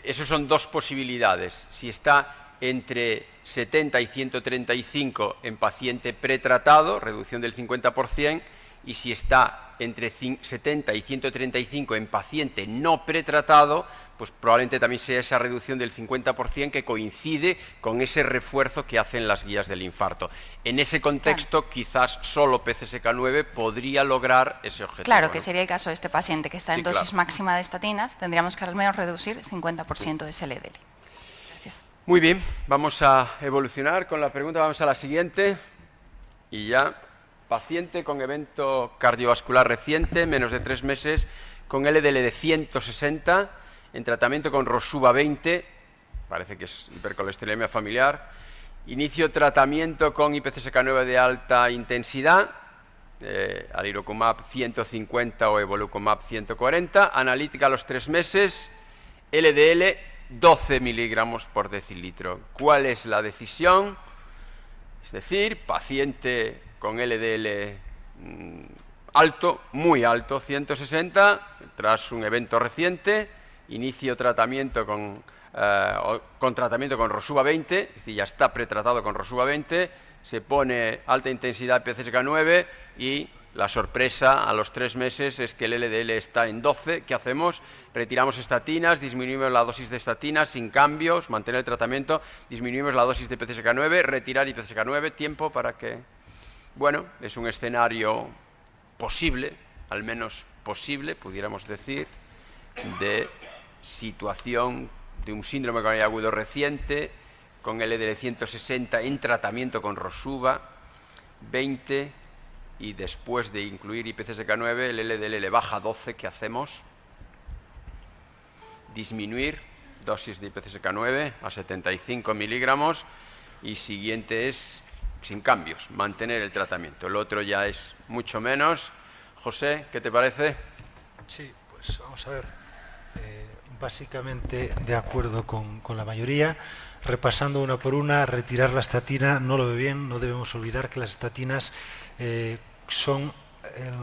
esos son dos posibilidades. Si está entre 70 y 135 en paciente pretratado, reducción del 50%, y si está entre 70 y 135 en paciente no pretratado, pues probablemente también sea esa reducción del 50% que coincide con ese refuerzo que hacen las guías del infarto. En ese contexto, quizás solo PCSK9 podría lograr ese objetivo. Claro, que sería el caso de este paciente que está en dosis máxima de estatinas, tendríamos que al menos reducir 50% de ese LDL. Gracias. Muy bien, vamos a evolucionar con la pregunta, vamos a la siguiente. Y ya, paciente con evento cardiovascular reciente, menos de 3 meses, con LDL de 160, en tratamiento con Rosuva 20, parece que es hipercolesterolemia familiar, inicio tratamiento con IPCSK9 de alta intensidad, alirocumab 150 o evolucumab 140, analítica a los 3 meses, LDL 12 miligramos por decilitro. ¿Cuál es la decisión? Es decir, paciente con LDL alto, muy alto, 160, tras un evento reciente, inicio tratamiento con tratamiento con Rosuva 20, es decir, ya está pretratado con Rosuva 20, se pone alta intensidad PCSK9 y la sorpresa a los 3 meses es que el LDL está en 12. ¿Qué hacemos? Retiramos estatinas, disminuimos la dosis de estatinas sin cambios, mantener el tratamiento, disminuimos la dosis de PCSK9, retirar IPCSK9, tiempo para que... Bueno, es un escenario posible, al menos posible, pudiéramos decir, de situación de un síndrome coronario agudo reciente, con LDL 160 en tratamiento con Rosuva 20, y después de incluir IPCSK9, el LDL le baja 12, ¿qué hacemos? Disminuir dosis de IPCSK9 a 75 miligramos, y siguiente es sin cambios, mantener el tratamiento. El otro ya es mucho menos. José, ¿qué te parece? Sí, pues vamos a ver. Básicamente de acuerdo con la mayoría. Repasando una por una, retirar la estatina no lo ve bien. No debemos olvidar que las estatinas son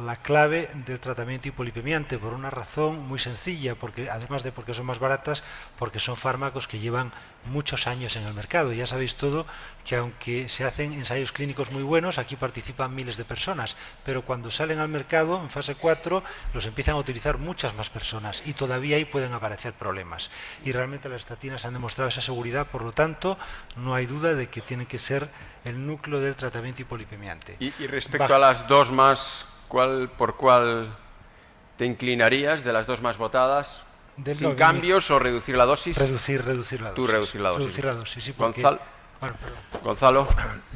la clave del tratamiento hipolipemiante por una razón muy sencilla, porque además de porque son más baratas, porque son fármacos que llevan muchos años en el mercado. Ya sabéis todo que aunque se hacen ensayos clínicos muy buenos, aquí participan miles de personas, pero cuando salen al mercado en fase 4 los empiezan a utilizar muchas más personas y todavía ahí pueden aparecer problemas. Y realmente las estatinas han demostrado esa seguridad, por lo tanto no hay duda de que tiene que ser el núcleo del tratamiento hipolipemiante. Y respecto a las dos más, ¿por cuál te inclinarías de las dos más votadas? ¿Sin cambios o reducir la dosis? Reducir la dosis. Tú reducir la dosis. Reducir la dosis, sí, porque... Gonzalo.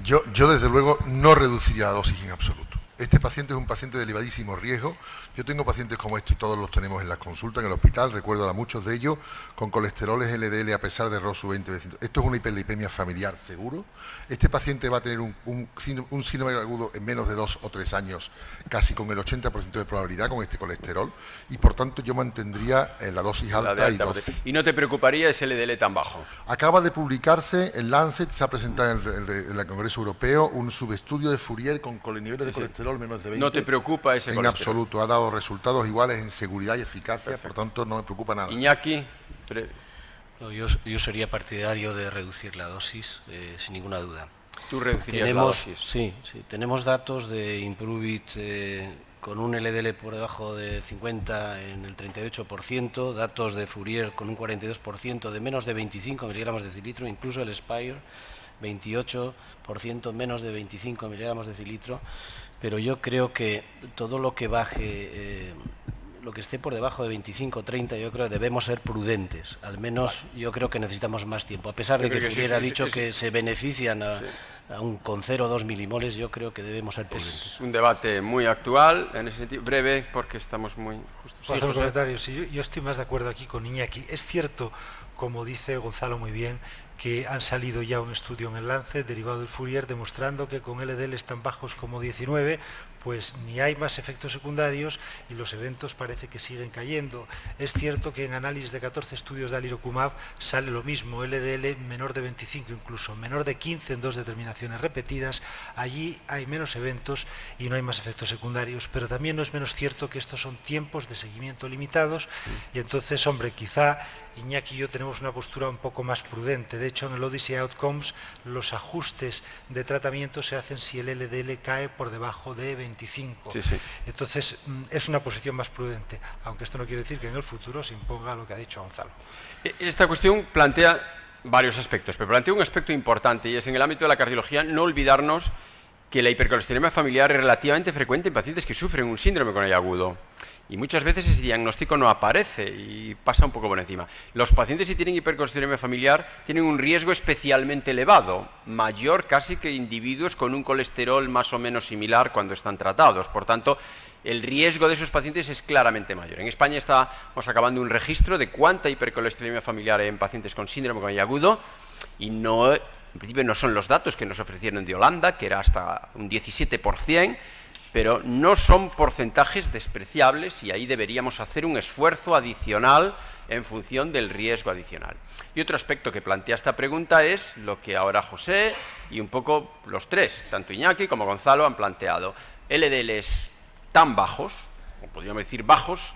Yo desde luego no reduciría la dosis en absoluto. Este paciente es un paciente de elevadísimo riesgo. Yo tengo pacientes como estos y todos los tenemos en las consultas, en el hospital, recuerdo a muchos de ellos, con colesteroles LDL a pesar de ROSU 20. Esto es una hiperlipemia familiar seguro. Este paciente va a tener un síndrome agudo en menos de 2 o 3 años, casi con el 80% de probabilidad con este colesterol, y por tanto yo mantendría la dosis alta y dosis. ¿Y no te preocuparía ese LDL tan bajo? Acaba de publicarse en Lancet, se ha presentado en el Congreso Europeo, un subestudio de Fourier con niveles de colesterol menos de 20. ¿No te preocupa ese colesterol? En absoluto, ha dado resultados iguales en seguridad y eficacia. Perfecto. Por tanto no me preocupa nada. Iñaki. Yo sería partidario de reducir la dosis, sin ninguna duda. ¿Tú reducirías la dosis? Sí, tenemos datos de Impruvit con un LDL por debajo de 50 en el 38%, datos de Fourier con un 42% de menos de 25 miligramos de decilitro, incluso el Spire 28% menos de 25 miligramos de decilitro. Pero yo creo que todo lo que baje, lo que esté por debajo de 25 30, yo creo que debemos ser prudentes. Al menos yo creo que necesitamos más tiempo. A pesar de que Fourier ha dicho que se benefician con 0 o 2 milimoles, yo creo que debemos ser prudentes. Es un debate muy actual, en ese sentido, breve, porque estamos muy justos. Sí, comentarios. Sí, yo estoy más de acuerdo aquí con Iñaki. Es cierto, como dice Gonzalo muy bien, que han salido ya un estudio en el Lancet derivado del Fourier demostrando que con LDLs tan bajos como 19 pues ni hay más efectos secundarios y los eventos parece que siguen cayendo. Es cierto que en análisis de 14 estudios de alirocumab sale lo mismo, LDL menor de 25, incluso menor de 15 en 2 determinaciones repetidas. Allí hay menos eventos y no hay más efectos secundarios, pero también no es menos cierto que estos son tiempos de seguimiento limitados y entonces, hombre, quizá Iñaki y yo tenemos una postura un poco más prudente. De hecho, en el Odyssey Outcomes los ajustes de tratamiento se hacen si el LDL cae por debajo de 25. Sí. Entonces, es una posición más prudente, aunque esto no quiere decir que en el futuro se imponga lo que ha dicho Gonzalo. Esta cuestión plantea varios aspectos, pero plantea un aspecto importante y es en el ámbito de la cardiología no olvidarnos que la hipercolesterolemia familiar es relativamente frecuente en pacientes que sufren un síndrome coronario agudo. Y muchas veces ese diagnóstico no aparece y pasa un poco por encima. Los pacientes si tienen hipercolesterolemia familiar tienen un riesgo especialmente elevado, mayor casi que individuos con un colesterol más o menos similar cuando están tratados. Por tanto, el riesgo de esos pacientes es claramente mayor. En España estamos acabando un registro de cuánta hipercolesterolemia familiar hay en pacientes con síndrome coronario agudo y no, en principio no son los datos que nos ofrecieron de Holanda, que era hasta un 17%, pero no son porcentajes despreciables y ahí deberíamos hacer un esfuerzo adicional en función del riesgo adicional. Y otro aspecto que plantea esta pregunta es lo que ahora José y un poco los tres, tanto Iñaki como Gonzalo, han planteado. LDLs tan bajos, o podríamos decir bajos,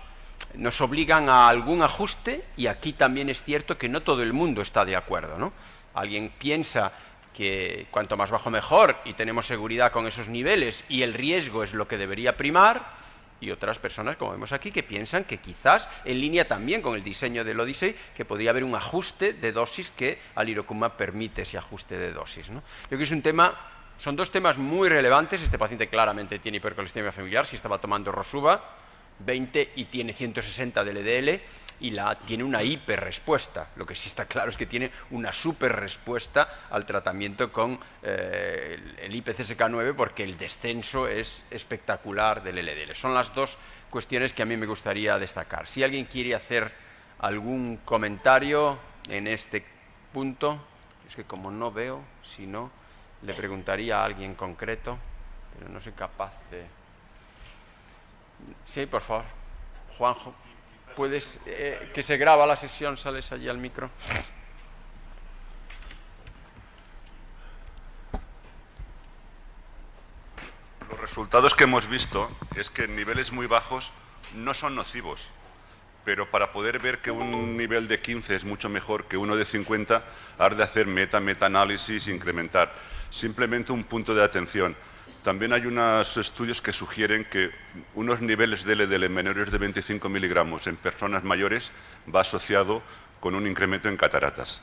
nos obligan a algún ajuste y aquí también es cierto que no todo el mundo está de acuerdo, ¿no? Alguien piensa que cuanto más bajo mejor y tenemos seguridad con esos niveles y el riesgo es lo que debería primar, y otras personas, como vemos aquí, que piensan que quizás, en línea también con el diseño del Odyssey, que podría haber un ajuste de dosis que alirocumab permite ese ajuste de dosis, ¿no? Yo creo que es un tema, son dos temas muy relevantes. Este paciente claramente tiene hipercolesterolemia familiar, si estaba tomando Rosuva 20 y tiene 160 de LDL, y tiene una hiperrespuesta. Lo que sí está claro es que tiene una superrespuesta al tratamiento con el IPCSK9 porque el descenso es espectacular del LDL. Son las dos cuestiones que a mí me gustaría destacar. Si alguien quiere hacer algún comentario en este punto, es que como no veo, si no, le preguntaría a alguien concreto, pero no soy capaz de... Sí, por favor. Juanjo, ¿puedes, que se graba la sesión, sales allí al micro? Los resultados que hemos visto es que niveles muy bajos no son nocivos, pero para poder ver que un nivel de 15 es mucho mejor que uno de 50, has de hacer meta-análisis, incrementar. Simplemente un punto de atención. También hay unos estudios que sugieren que unos niveles de LDL menores de 25 miligramos en personas mayores va asociado con un incremento en cataratas.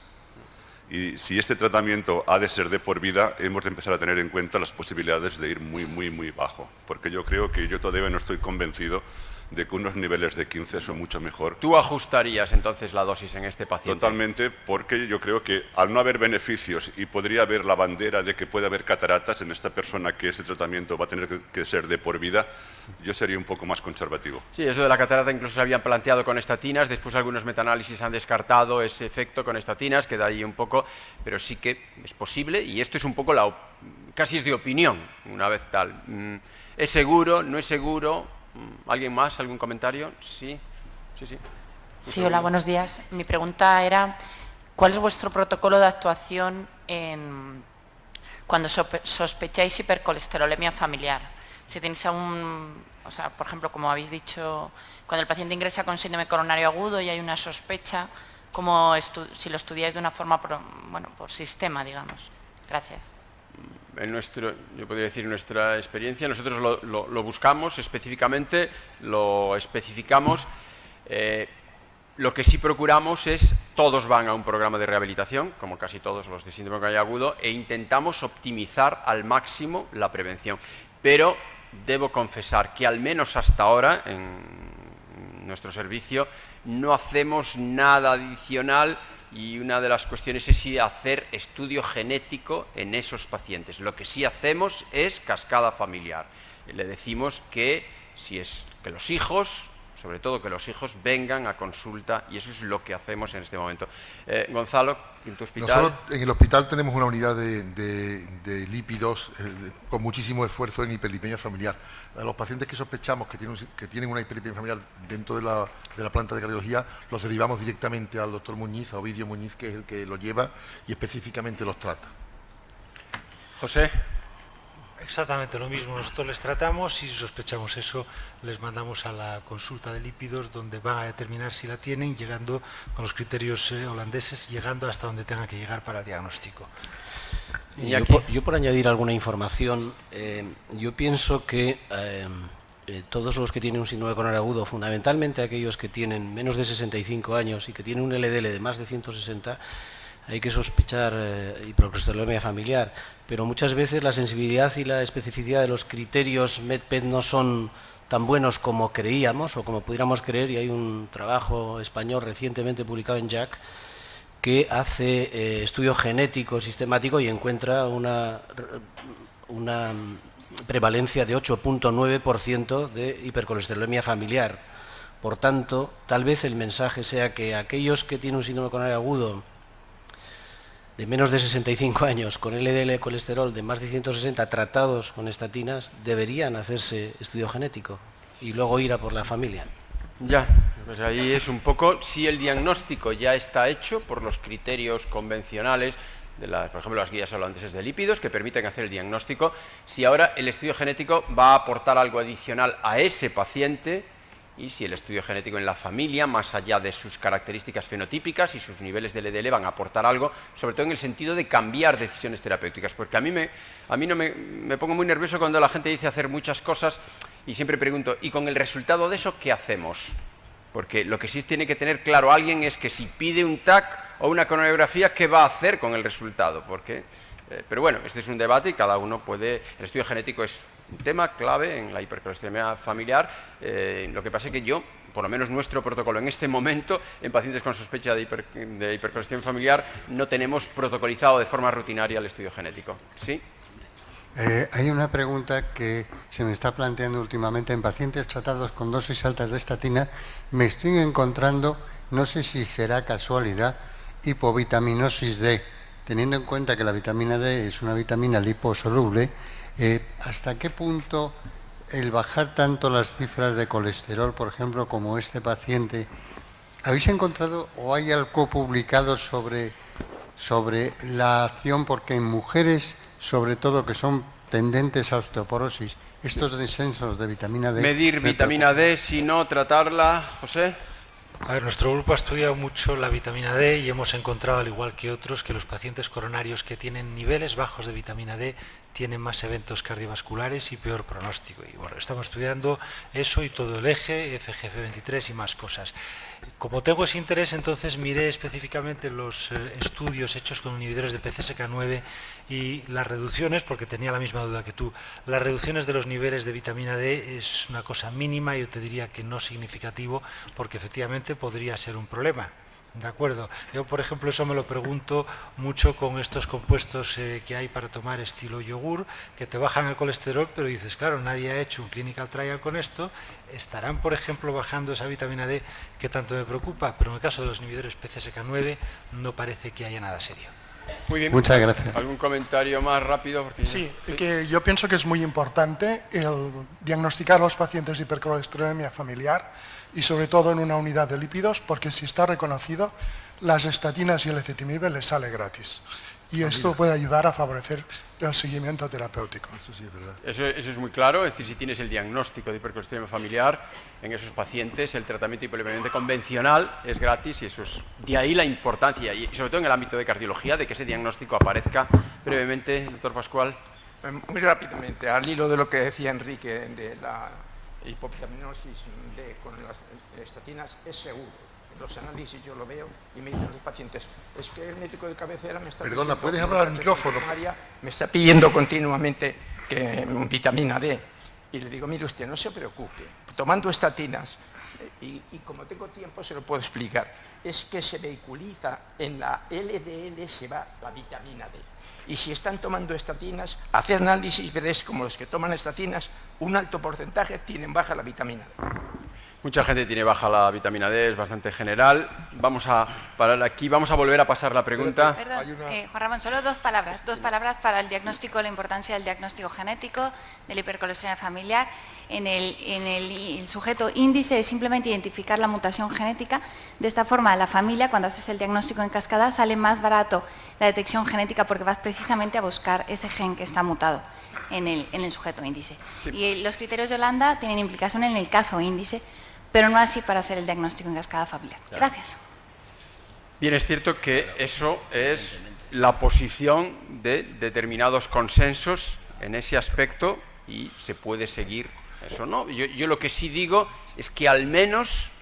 Y si este tratamiento ha de ser de por vida, hemos de empezar a tener en cuenta las posibilidades de ir muy bajo. Porque yo creo que yo todavía no estoy convencido de que unos niveles de 15 son mucho mejor. ¿Tú ajustarías entonces la dosis en este paciente? Totalmente, porque yo creo que al no haber beneficios y podría haber la bandera de que puede haber cataratas en esta persona, que ese tratamiento va a tener que ser de por vida, yo sería un poco más conservativo. Sí, eso de la catarata incluso se habían planteado con estatinas, después algunos metaanálisis han descartado ese efecto con estatinas, queda ahí un poco, pero sí que es posible, y esto es un poco casi es de opinión, una vez tal. ¿Es seguro? ¿No es seguro? ¿Alguien más? ¿Algún comentario? Sí. Sí, hola, buenos días. Mi pregunta era, ¿cuál es vuestro protocolo de actuación cuando sospecháis hipercolesterolemia familiar? Si tenéis por ejemplo, como habéis dicho, cuando el paciente ingresa con síndrome coronario agudo y hay una sospecha, si lo estudiáis de una forma, por sistema, digamos. Gracias. Yo podría decir nuestra experiencia, nosotros lo buscamos específicamente, lo especificamos. Lo que sí procuramos es, todos van a un programa de rehabilitación, como casi todos los de síndrome coronario agudo, e intentamos optimizar al máximo la prevención. Pero debo confesar que al menos hasta ahora, en nuestro servicio, no hacemos nada adicional. Y una de las cuestiones es hacer estudio genético en esos pacientes. Lo que sí hacemos es cascada familiar. Le decimos que que los hijos, sobre todo que los hijos vengan a consulta, y eso es lo que hacemos en este momento. Gonzalo, en tu hospital... Nosotros en el hospital tenemos una unidad de lípidos con muchísimo esfuerzo en hiperlipemia familiar. A los pacientes que sospechamos que tienen una hiperlipemia familiar dentro de la planta de cardiología, los derivamos directamente al doctor Muñiz, a Ovidio Muñiz, que es el que lo lleva y específicamente los trata. José. Exactamente lo mismo, nosotros les tratamos y si sospechamos eso les mandamos a la consulta de lípidos donde van a determinar si la tienen, llegando con los criterios holandeses, llegando hasta donde tengan que llegar para el diagnóstico. Yo por añadir alguna información, yo pienso que todos los que tienen un síndrome coronario agudo, fundamentalmente aquellos que tienen menos de 65 años y que tienen un LDL de más de 160, hay que sospechar hipercolesterolemia familiar, pero muchas veces la sensibilidad y la especificidad de los criterios MED-PET no son tan buenos como creíamos o como pudiéramos creer, y hay un trabajo español recientemente publicado en JACC que hace estudio genético sistemático y encuentra una prevalencia de 8.9% de hipercolesterolemia familiar. Por tanto, tal vez el mensaje sea que aquellos que tienen un síndrome coronario agudo de menos de 65 años con LDL colesterol de más de 160 tratados con estatinas deberían hacerse estudio genético y luego ir a por la familia. Ya, pues ahí es un poco, si el diagnóstico ya está hecho por los criterios convencionales, por ejemplo, las guías holandeses de lípidos que permiten hacer el diagnóstico, si ahora el estudio genético va a aportar algo adicional a ese paciente, y si el estudio genético en la familia, más allá de sus características fenotípicas y sus niveles de LDL, van a aportar algo, sobre todo en el sentido de cambiar decisiones terapéuticas, porque a mí me pongo muy nervioso cuando la gente dice hacer muchas cosas y siempre pregunto, ¿y con el resultado de eso qué hacemos? Porque lo que sí tiene que tener claro alguien es que si pide un TAC o una coronariografía, ¿qué va a hacer con el resultado? Pero bueno, este es un debate y cada uno puede... El estudio genético es un tema clave en la hipercolesterolemia familiar. Lo que pasa es que yo, por lo menos nuestro protocolo en este momento, en pacientes con sospecha de hipercolesterolemia familiar, no tenemos protocolizado de forma rutinaria el estudio genético. ¿Sí? Hay una pregunta que se me está planteando últimamente. En pacientes tratados con dosis altas de estatina, me estoy encontrando, no sé si será casualidad, hipovitaminosis D. teniendo en cuenta que la vitamina D es una vitamina liposoluble, ¿hasta qué punto el bajar tanto las cifras de colesterol, por ejemplo, como este paciente, habéis encontrado o hay algo publicado sobre la acción? Porque en mujeres, sobre todo, que son tendentes a osteoporosis, estos descensos de vitamina D... Medir vitamina D, si no tratarla, José. A ver, nuestro grupo ha estudiado mucho la vitamina D y hemos encontrado, al igual que otros, que los pacientes coronarios que tienen niveles bajos de vitamina D tienen más eventos cardiovasculares y peor pronóstico. Y bueno, estamos estudiando eso y todo el eje, FGF23 y más cosas. Como tengo ese interés, entonces miré específicamente los estudios hechos con inhibidores de PCSK9 y las reducciones, porque tenía la misma duda que tú. Las reducciones de los niveles de vitamina D es una cosa mínima, yo te diría que no significativo, porque efectivamente podría ser un problema. ¿De acuerdo? Yo, por ejemplo, eso me lo pregunto mucho con estos compuestos que hay para tomar estilo yogur, que te bajan el colesterol, pero dices, claro, nadie ha hecho un clinical trial con esto, estarán, por ejemplo, bajando esa vitamina D que tanto me preocupa, pero en el caso de los inhibidores PCSK9 no parece que haya nada serio. Muy bien. Muchas gracias. ¿Algún comentario más rápido? Porque sí, que yo pienso que es muy importante el diagnosticar a los pacientes de hipercolesterolemia familiar y sobre todo en una unidad de lípidos, porque si está reconocido, las estatinas y el ezetimibe les sale gratis. Y esto puede ayudar a favorecer el seguimiento terapéutico. Eso sí es verdad. Eso es muy claro, es decir, si tienes el diagnóstico de hipercolesterolemia familiar, en esos pacientes el tratamiento hipolipemiante convencional es gratis y eso es de ahí la importancia, y sobre todo en el ámbito de cardiología, de que ese diagnóstico aparezca brevemente, doctor Pascual. Muy rápidamente, al hilo de lo que decía Enrique de la hipovitaminosis con las estatinas, es seguro. En los análisis yo lo veo y me dicen los pacientes, es que el médico de cabecera me está Perdona, pidiendo, ¿puedes hablar al micrófono? Me está pidiendo continuamente vitamina D. Y le digo, mire usted, no se preocupe, tomando estatinas, y como tengo tiempo se lo puedo explicar, es que se vehiculiza en la LDL, se va la vitamina D. Y si están tomando estatinas, hacer análisis, veréis como los que toman estatinas, un alto porcentaje tienen baja la vitamina D. Mucha gente tiene baja la vitamina D, es bastante general. Vamos a parar aquí, vamos a volver a pasar la pregunta. Perdón, Juan Ramón, solo dos palabras para el diagnóstico, la importancia del diagnóstico genético de la hipercolesterolemia familiar. En el sujeto índice es simplemente identificar la mutación genética. De esta forma, la familia, cuando haces el diagnóstico en cascada, sale más barato la detección genética porque vas precisamente a buscar ese gen que está mutado en el sujeto índice. Sí. Y los criterios de Holanda tienen implicación en el caso índice, pero no así para hacer el diagnóstico en cascada familiar. Claro. Gracias. Bien, es cierto que eso es la posición de determinados consensos en ese aspecto y se puede seguir eso, ¿no? Yo lo que sí digo es que al menos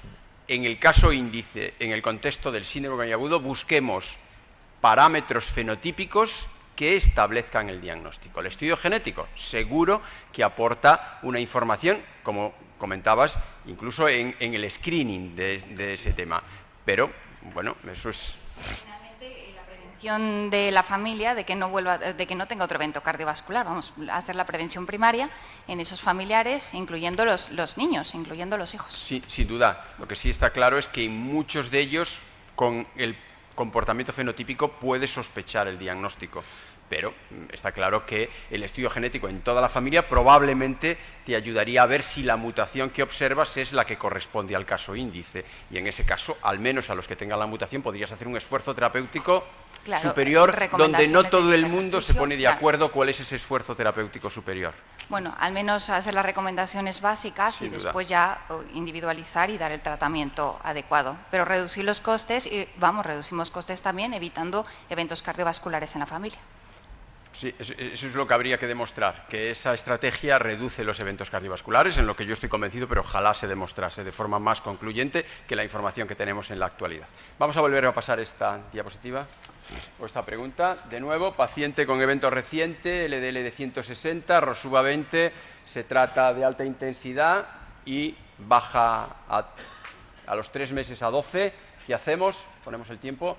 en el caso índice, en el contexto del síndrome agudo, busquemos parámetros fenotípicos que establezcan el diagnóstico. El estudio genético seguro que aporta una información, como comentabas, incluso en el screening de ese tema. Pero, bueno, eso es... Finalmente, la prevención de la familia, de que no tenga otro evento cardiovascular. Vamos a hacer la prevención primaria en esos familiares, incluyendo los niños, incluyendo los hijos. Sí, sin duda. Lo que sí está claro es que en muchos de ellos, con el comportamiento fenotípico, puede sospechar el diagnóstico. Pero está claro que el estudio genético en toda la familia probablemente te ayudaría a ver si la mutación que observas es la que corresponde al caso índice. Y en ese caso, al menos a los que tengan la mutación, podrías hacer un esfuerzo terapéutico superior, donde no todo el mundo se pone de acuerdo cuál es ese esfuerzo terapéutico superior. Bueno, al menos hacer las recomendaciones básicas y después ya individualizar y dar el tratamiento adecuado. Pero reducir los costes, y reducimos costes también evitando eventos cardiovasculares en la familia. Sí, eso es lo que habría que demostrar, que esa estrategia reduce los eventos cardiovasculares, en lo que yo estoy convencido, pero ojalá se demostrase de forma más concluyente que la información que tenemos en la actualidad. Vamos a volver a pasar esta diapositiva, o esta pregunta. De nuevo, paciente con evento reciente, LDL de 160, Rosuva 20, se trata de alta intensidad y baja a los 3 meses a 12. ¿Qué hacemos? Ponemos el tiempo.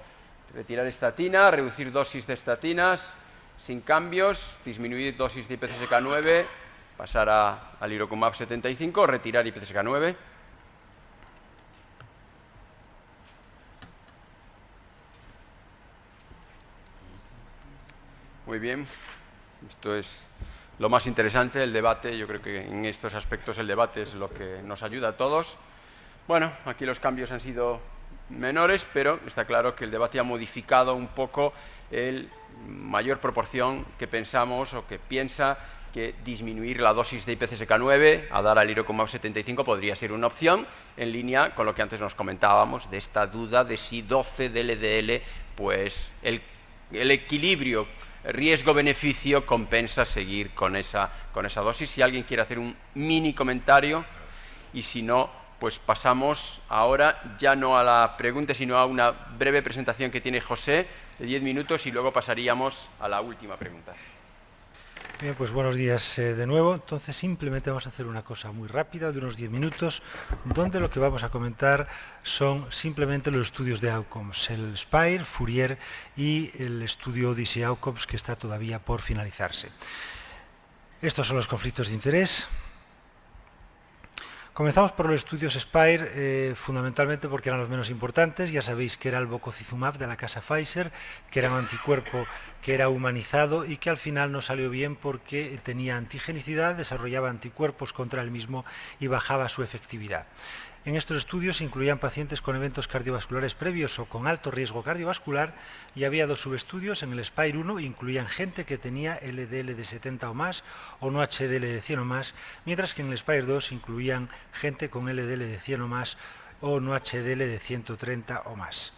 Retirar estatina, reducir dosis de estatinas, sin cambios, disminuir dosis de IPCSK9, pasar al Irocumab 75, retirar IPCSK9. muy bien. Esto es lo más interesante, el debate. Yo creo que en estos aspectos el debate es lo que nos ayuda a todos. Bueno, aquí los cambios han sido menores, pero está claro que el debate ha modificado un poco el mayor proporción que pensamos o que piensa que disminuir la dosis de IPCSK9 a dar al Irocumab 75 podría ser una opción, en línea con lo que antes nos comentábamos, de esta duda de si 12 de LDL, pues el equilibrio riesgo-beneficio compensa seguir con esa dosis. Si alguien quiere hacer un mini comentario, y si no, pues pasamos ahora ya no a la pregunta, sino a una breve presentación que tiene José, de 10 minutos, y luego pasaríamos a la última pregunta. Bien, pues buenos días de nuevo. Entonces simplemente vamos a hacer una cosa muy rápida, de unos 10 minutos, donde lo que vamos a comentar son simplemente los estudios de outcomes, el SPIRE, Fourier y el estudio Odyssey Outcomes, que está todavía por finalizarse. Estos son los conflictos de interés. Comenzamos por los estudios SPIRE, fundamentalmente porque eran los menos importantes. Ya sabéis que era el bococizumab de la casa Pfizer, que era un anticuerpo que era humanizado y que al final no salió bien porque tenía antigenicidad, desarrollaba anticuerpos contra el mismo y bajaba su efectividad. En estos estudios se incluían pacientes con eventos cardiovasculares previos o con alto riesgo cardiovascular, y había dos subestudios. En el SPIRE 1 incluían gente que tenía LDL de 70 o más o no HDL de 100 o más, mientras que en el SPIRE 2 incluían gente con LDL de 100 o más o no HDL de 130 o más.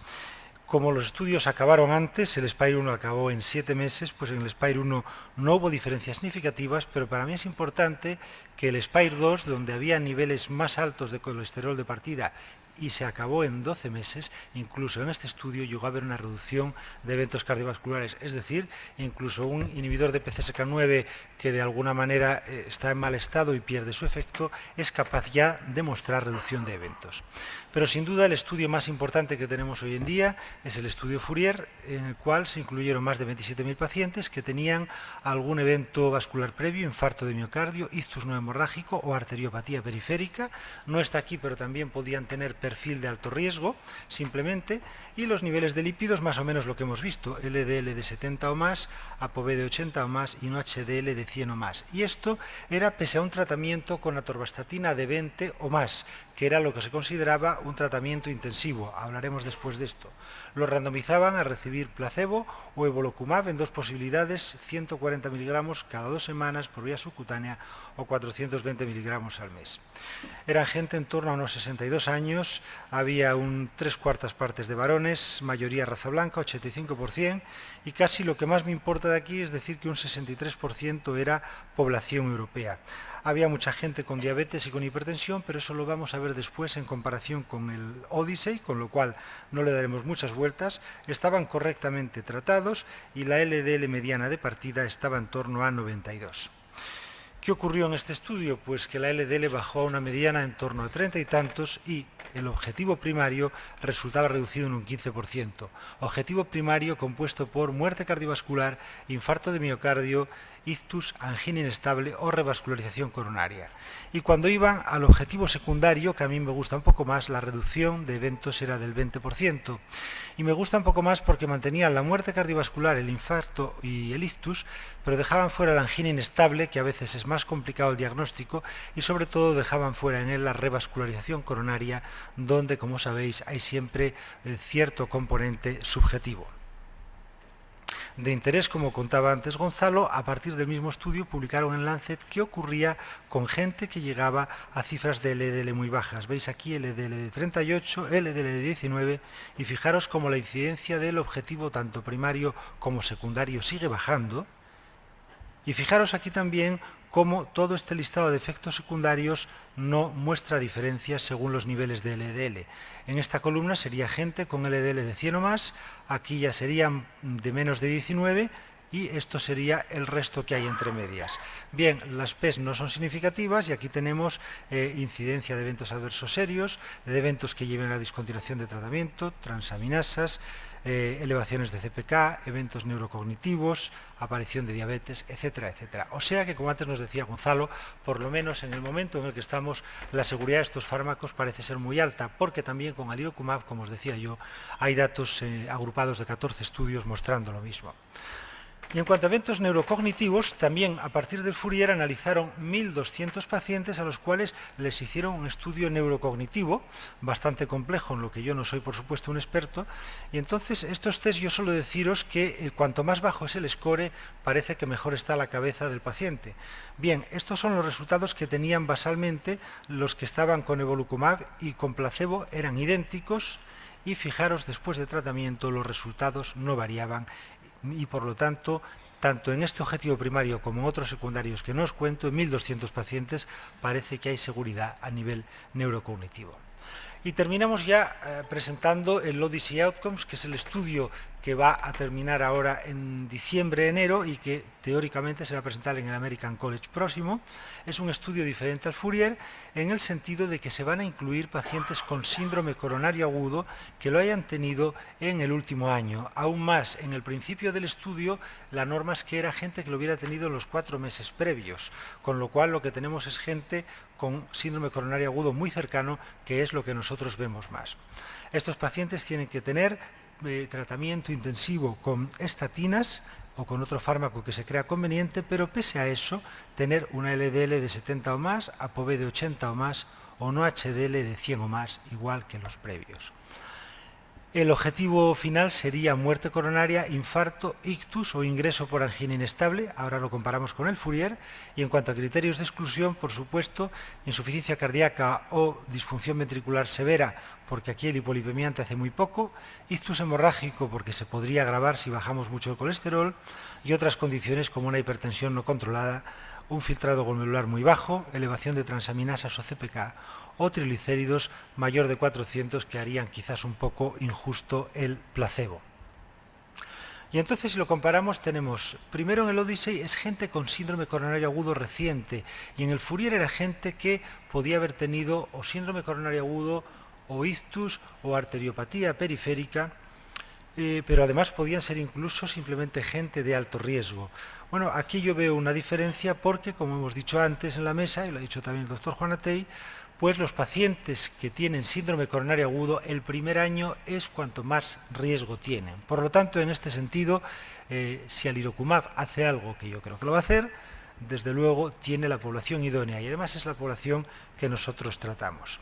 Como los estudios acabaron antes, el SPIRE 1 acabó en 7 meses, pues en el SPIRE 1 no hubo diferencias significativas, pero para mí es importante que el SPIRE 2, donde había niveles más altos de colesterol de partida y se acabó en 12 meses, incluso en este estudio llegó a haber una reducción de eventos cardiovasculares, es decir, incluso un inhibidor de PCSK9 que de alguna manera está en mal estado y pierde su efecto, es capaz ya de mostrar reducción de eventos. Pero sin duda el estudio más importante que tenemos hoy en día es el estudio Fourier, en el cual se incluyeron más de 27.000 pacientes que tenían algún evento vascular previo, infarto de miocardio, ictus no hemorrágico o arteriopatía periférica. No está aquí, pero también podían tener perfil de alto riesgo, simplemente, y los niveles de lípidos más o menos lo que hemos visto, LDL de 70 o más, ApoB de 80 o más y no HDL de 100 o más. Y esto era pese a un tratamiento con atorvastatina de 20 o más, que era lo que se consideraba un tratamiento intensivo. Hablaremos después de esto. Los randomizaban a recibir placebo o evolocumab en dos posibilidades, 140 miligramos cada 2 semanas por vía subcutánea o 420 miligramos al mes. Eran gente en torno a unos 62 años, había un 3/4 partes de varones, mayoría raza blanca, 85%, y casi lo que más me importa de aquí es decir que un 63% era población europea. Había mucha gente con diabetes y con hipertensión, pero eso lo vamos a ver después en comparación con el Odyssey, con lo cual no le daremos muchas vueltas. Estaban correctamente tratados y la LDL mediana de partida estaba en torno a 92. ¿Qué ocurrió en este estudio? Pues que la LDL bajó a una mediana en torno a 30 y tantos y el objetivo primario resultaba reducido en un 15%. Objetivo primario compuesto por muerte cardiovascular, infarto de miocardio, ictus, angina inestable o revascularización coronaria. Y cuando iban al objetivo secundario, que a mí me gusta un poco más, la reducción de eventos era del 20%. Y me gusta un poco más porque mantenían la muerte cardiovascular, el infarto y el ictus, pero dejaban fuera la angina inestable, que a veces es más complicado el diagnóstico, y sobre todo dejaban fuera en él la revascularización coronaria, donde, como sabéis, hay siempre cierto componente subjetivo. De interés, como contaba antes Gonzalo, a partir del mismo estudio publicaron en Lancet qué ocurría con gente que llegaba a cifras de LDL muy bajas. Veis aquí LDL de 38, LDL de 19 y fijaros cómo la incidencia del objetivo tanto primario como secundario sigue bajando. Y fijaros aquí también cómo todo este listado de efectos secundarios no muestra diferencias según los niveles de LDL. En esta columna sería gente con LDL de 100 o más, aquí ya serían de menos de 19 y esto sería el resto que hay entre medias. Bien, las PES no son significativas y aquí tenemos incidencia de eventos adversos serios, de eventos que lleven a discontinuación de tratamiento, transaminasas, elevaciones de CPK, eventos neurocognitivos, aparición de diabetes, etcétera, etcétera. O sea que, como antes nos decía Gonzalo, por lo menos en el momento en el que estamos, la seguridad de estos fármacos parece ser muy alta, porque también con alirocumab, como os decía yo, hay datos agrupados de 14 estudios mostrando lo mismo. Y en cuanto a eventos neurocognitivos, también a partir del Fourier analizaron 1.200 pacientes a los cuales les hicieron un estudio neurocognitivo, bastante complejo, en lo que yo no soy, por supuesto, un experto. Y entonces, estos test, yo suelo deciros que cuanto más bajo es el score, parece que mejor está la cabeza del paciente. Bien, estos son los resultados que tenían basalmente los que estaban con evolocumab y con placebo, eran idénticos, y fijaros, después de tratamiento los resultados no variaban, y por lo tanto, tanto en este objetivo primario como en otros secundarios que no os cuento, en 1.200 pacientes parece que hay seguridad a nivel neurocognitivo. Y terminamos ya presentando el Odyssey Outcomes, que es el estudio que va a terminar ahora en diciembre-enero y que teóricamente se va a presentar en el American College próximo. Es un estudio diferente al Fourier en el sentido de que se van a incluir pacientes con síndrome coronario agudo que lo hayan tenido en el último año. Aún más, en el principio del estudio, la norma es que era gente que lo hubiera tenido en los 4 meses previos, con lo cual lo que tenemos es gente con síndrome coronario agudo muy cercano, que es lo que nosotros vemos más. Estos pacientes tienen que tener tratamiento intensivo con estatinas o con otro fármaco que se crea conveniente, pero pese a eso, tener una LDL de 70 o más, ApoB de 80 o más, o no HDL de 100 o más, igual que los previos. El objetivo final sería muerte coronaria, infarto, ictus o ingreso por angina inestable, ahora lo comparamos con el Fourier, y en cuanto a criterios de exclusión, por supuesto, insuficiencia cardíaca o disfunción ventricular severa, porque aquí el hipolipemiante hace muy poco, ictus hemorrágico porque se podría agravar si bajamos mucho el colesterol, y otras condiciones como una hipertensión no controlada, un filtrado glomerular muy bajo, elevación de transaminasas o CPK, o triglicéridos mayor de 400 que harían quizás un poco injusto el placebo. Y entonces, si lo comparamos, tenemos, primero en el Odyssey es gente con síndrome coronario agudo reciente, y en el Fourier era gente que podía haber tenido o síndrome coronario agudo, o ictus, o arteriopatía periférica, pero además podían ser incluso simplemente gente de alto riesgo. Bueno, aquí yo veo una diferencia porque, como hemos dicho antes en la mesa, y lo ha dicho también el doctor Juan Atey, pues los pacientes que tienen síndrome coronario agudo, el primer año es cuanto más riesgo tienen. Por lo tanto, en este sentido, si alirocumab hace algo, que yo creo que lo va a hacer, desde luego tiene la población idónea y además es la población que nosotros tratamos.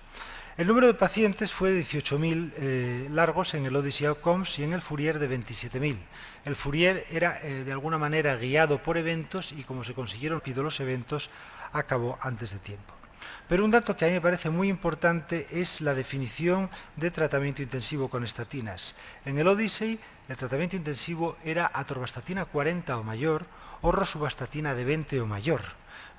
El número de pacientes fue de 18.000 largos en el Odyssey Outcomes y en el Fourier de 27.000. El Fourier era de alguna manera guiado por eventos y como se consiguieron los eventos, acabó antes de tiempo. Pero un dato que a mí me parece muy importante es la definición de tratamiento intensivo con estatinas. En el Odyssey, el tratamiento intensivo era atorvastatina 40 o mayor o rosuvastatina de 20 o mayor,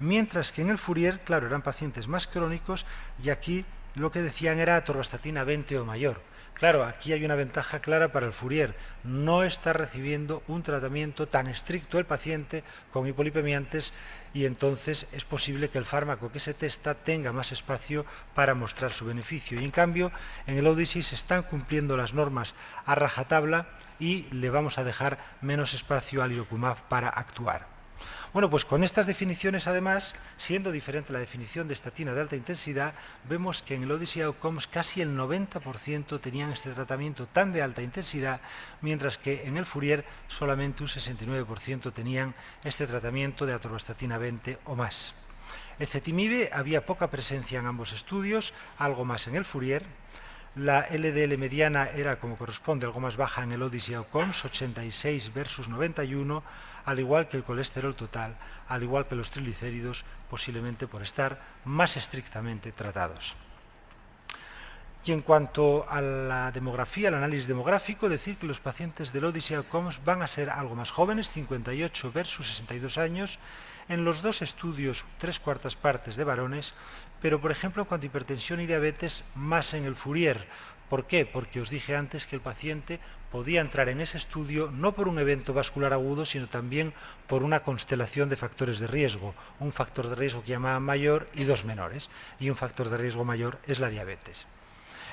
mientras que en el Fourier, claro, eran pacientes más crónicos y aquí lo que decían era atorvastatina 20 o mayor. Claro, aquí hay una ventaja clara para el Fourier. No está recibiendo un tratamiento tan estricto el paciente con hipolipemiantes y entonces es posible que el fármaco que se testa tenga más espacio para mostrar su beneficio. Y en cambio, en el Odyssey se están cumpliendo las normas a rajatabla y le vamos a dejar menos espacio al alirocumab para actuar. Bueno, pues con estas definiciones, además, siendo diferente la definición de estatina de alta intensidad, vemos que en el Odyssey Outcomes casi el 90% tenían este tratamiento tan de alta intensidad, mientras que en el Fourier solamente un 69% tenían este tratamiento de atorvastatina 20 o más. Ezetimibe había poca presencia en ambos estudios, algo más en el Fourier. La LDL mediana era, como corresponde, algo más baja en el Odyssey Outcomes, 86 versus 91, al igual que el colesterol total, al igual que los triglicéridos, posiblemente por estar más estrictamente tratados. Y en cuanto a la demografía, el análisis demográfico, decir que los pacientes del Odyssey Outcomes van a ser algo más jóvenes, 58 versus 62 años, en los dos estudios 3/4 partes de varones, pero por ejemplo en cuanto a hipertensión y diabetes, más en el Fourier. ¿Por qué? Porque os dije antes que el paciente podía entrar en ese estudio no por un evento vascular agudo, sino también por una constelación de factores de riesgo. Un factor de riesgo que llamaban mayor y dos menores, y un factor de riesgo mayor es la diabetes.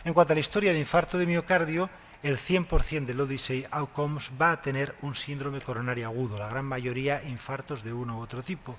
En cuanto a la historia de infarto de miocardio, el 100% del Odyssey Outcomes va a tener un síndrome coronario agudo, la gran mayoría infartos de uno u otro tipo.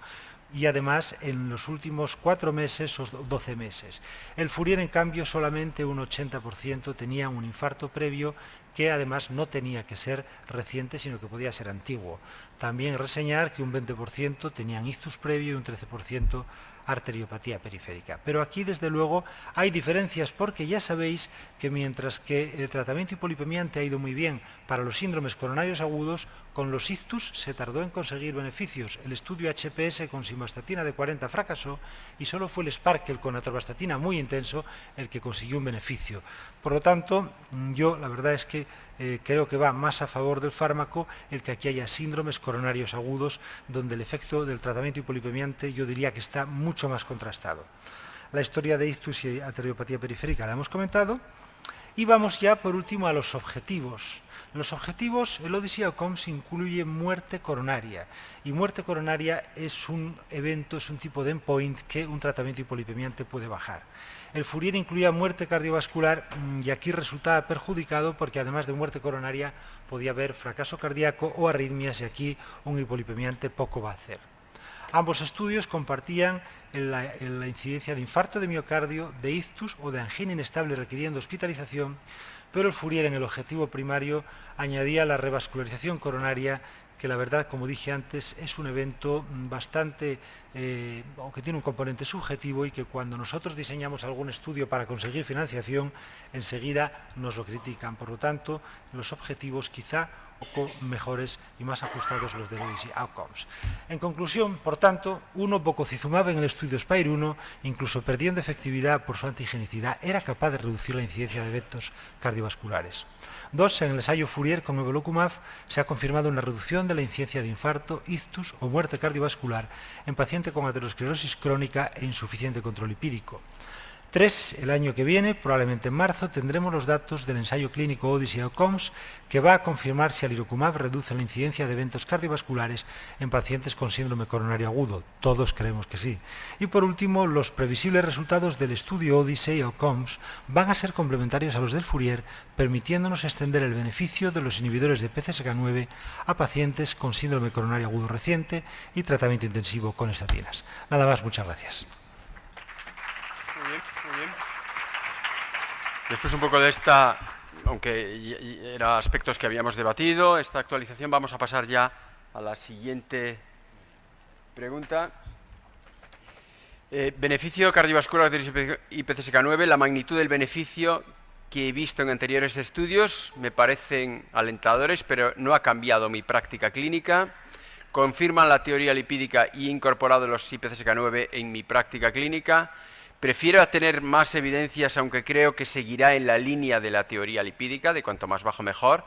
Y además en los últimos 4 meses o 12 meses. El Fourier, en cambio, solamente un 80% tenía un infarto previo que además no tenía que ser reciente, sino que podía ser antiguo. También reseñar que un 20% tenían ictus previo y un 13% arteriopatía periférica. Pero aquí, desde luego, hay diferencias porque ya sabéis que mientras que el tratamiento hipolipemiante ha ido muy bien para los síndromes coronarios agudos, con los ictus se tardó en conseguir beneficios. El estudio HPS con simvastatina de 40 fracasó y solo fue el Sparkle con atorvastatina muy intenso el que consiguió un beneficio. Por lo tanto, yo la verdad es que creo que va más a favor del fármaco el que aquí haya síndromes coronarios agudos, donde el efecto del tratamiento hipolipemiante yo diría que está mucho más contrastado. La historia de ictus y arteriopatía periférica la hemos comentado. Y vamos ya por último a los objetivos. Los objetivos, el Odyssey Outcomes incluye muerte coronaria. Y muerte coronaria es un evento, es un tipo de endpoint que un tratamiento hipolipemiante puede bajar. El Fourier incluía muerte cardiovascular y aquí resultaba perjudicado porque además de muerte coronaria podía haber fracaso cardíaco o arritmias y aquí un hipolipemiante poco va a hacer. Ambos estudios compartían la incidencia de infarto de miocardio, de ictus o de angina inestable requiriendo hospitalización, pero el Fourier en el objetivo primario añadía la revascularización coronaria, que la verdad, como dije antes, es un evento bastante, o que tiene un componente subjetivo y que cuando nosotros diseñamos algún estudio para conseguir financiación, enseguida nos lo critican. Por lo tanto, los objetivos quizá poco mejores y más ajustados los del Odyssey Outcomes. En conclusión, por tanto, bococizumab en el estudio SPIRE 1, incluso perdiendo efectividad por su antigenicidad, era capaz de reducir la incidencia de eventos cardiovasculares. 2. En el ensayo Fourier con evolocumab se ha confirmado una reducción de la incidencia de infarto, ictus o muerte cardiovascular en paciente con aterosclerosis crónica e insuficiente control lipídico. 3. El año que viene, probablemente en marzo, tendremos los datos del ensayo clínico Odyssey Outcomes que va a confirmar si alirocumab reduce la incidencia de eventos cardiovasculares en pacientes con síndrome coronario agudo. Todos creemos que sí. Y por último, los previsibles resultados del estudio Odyssey Outcomes van a ser complementarios a los del Fourier, permitiéndonos extender el beneficio de los inhibidores de PCSK9 a pacientes con síndrome coronario agudo reciente y tratamiento intensivo con estatinas. Nada más, muchas gracias. Muy bien. Después un poco de esta, aunque eran aspectos que habíamos debatido, esta actualización, vamos a pasar ya a la siguiente pregunta. Beneficio cardiovascular y PCSK9, la magnitud del beneficio que he visto en anteriores estudios me parecen alentadores, pero no ha cambiado mi práctica clínica. Confirman la teoría lipídica y he incorporado los IPCSK9 en mi práctica clínica. Prefiero tener más evidencias, aunque creo que seguirá en la línea de la teoría lipídica, de cuanto más bajo mejor.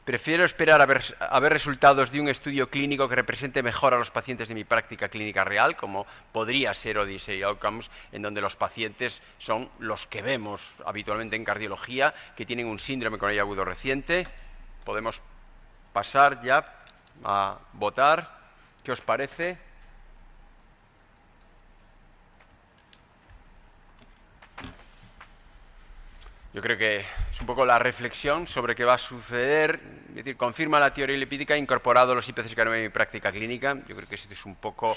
Prefiero esperar a ver resultados de un estudio clínico que represente mejor a los pacientes de mi práctica clínica real, como podría ser Odyssey Outcomes, en donde los pacientes son los que vemos habitualmente en cardiología, que tienen un síndrome coronario agudo reciente. Podemos pasar ya a votar. ¿Qué os parece? Yo creo que es un poco la reflexión sobre qué va a suceder. Es decir, confirma la teoría lipídica, incorporado los IPCSK9 en mi práctica clínica. Yo creo que esa es un poco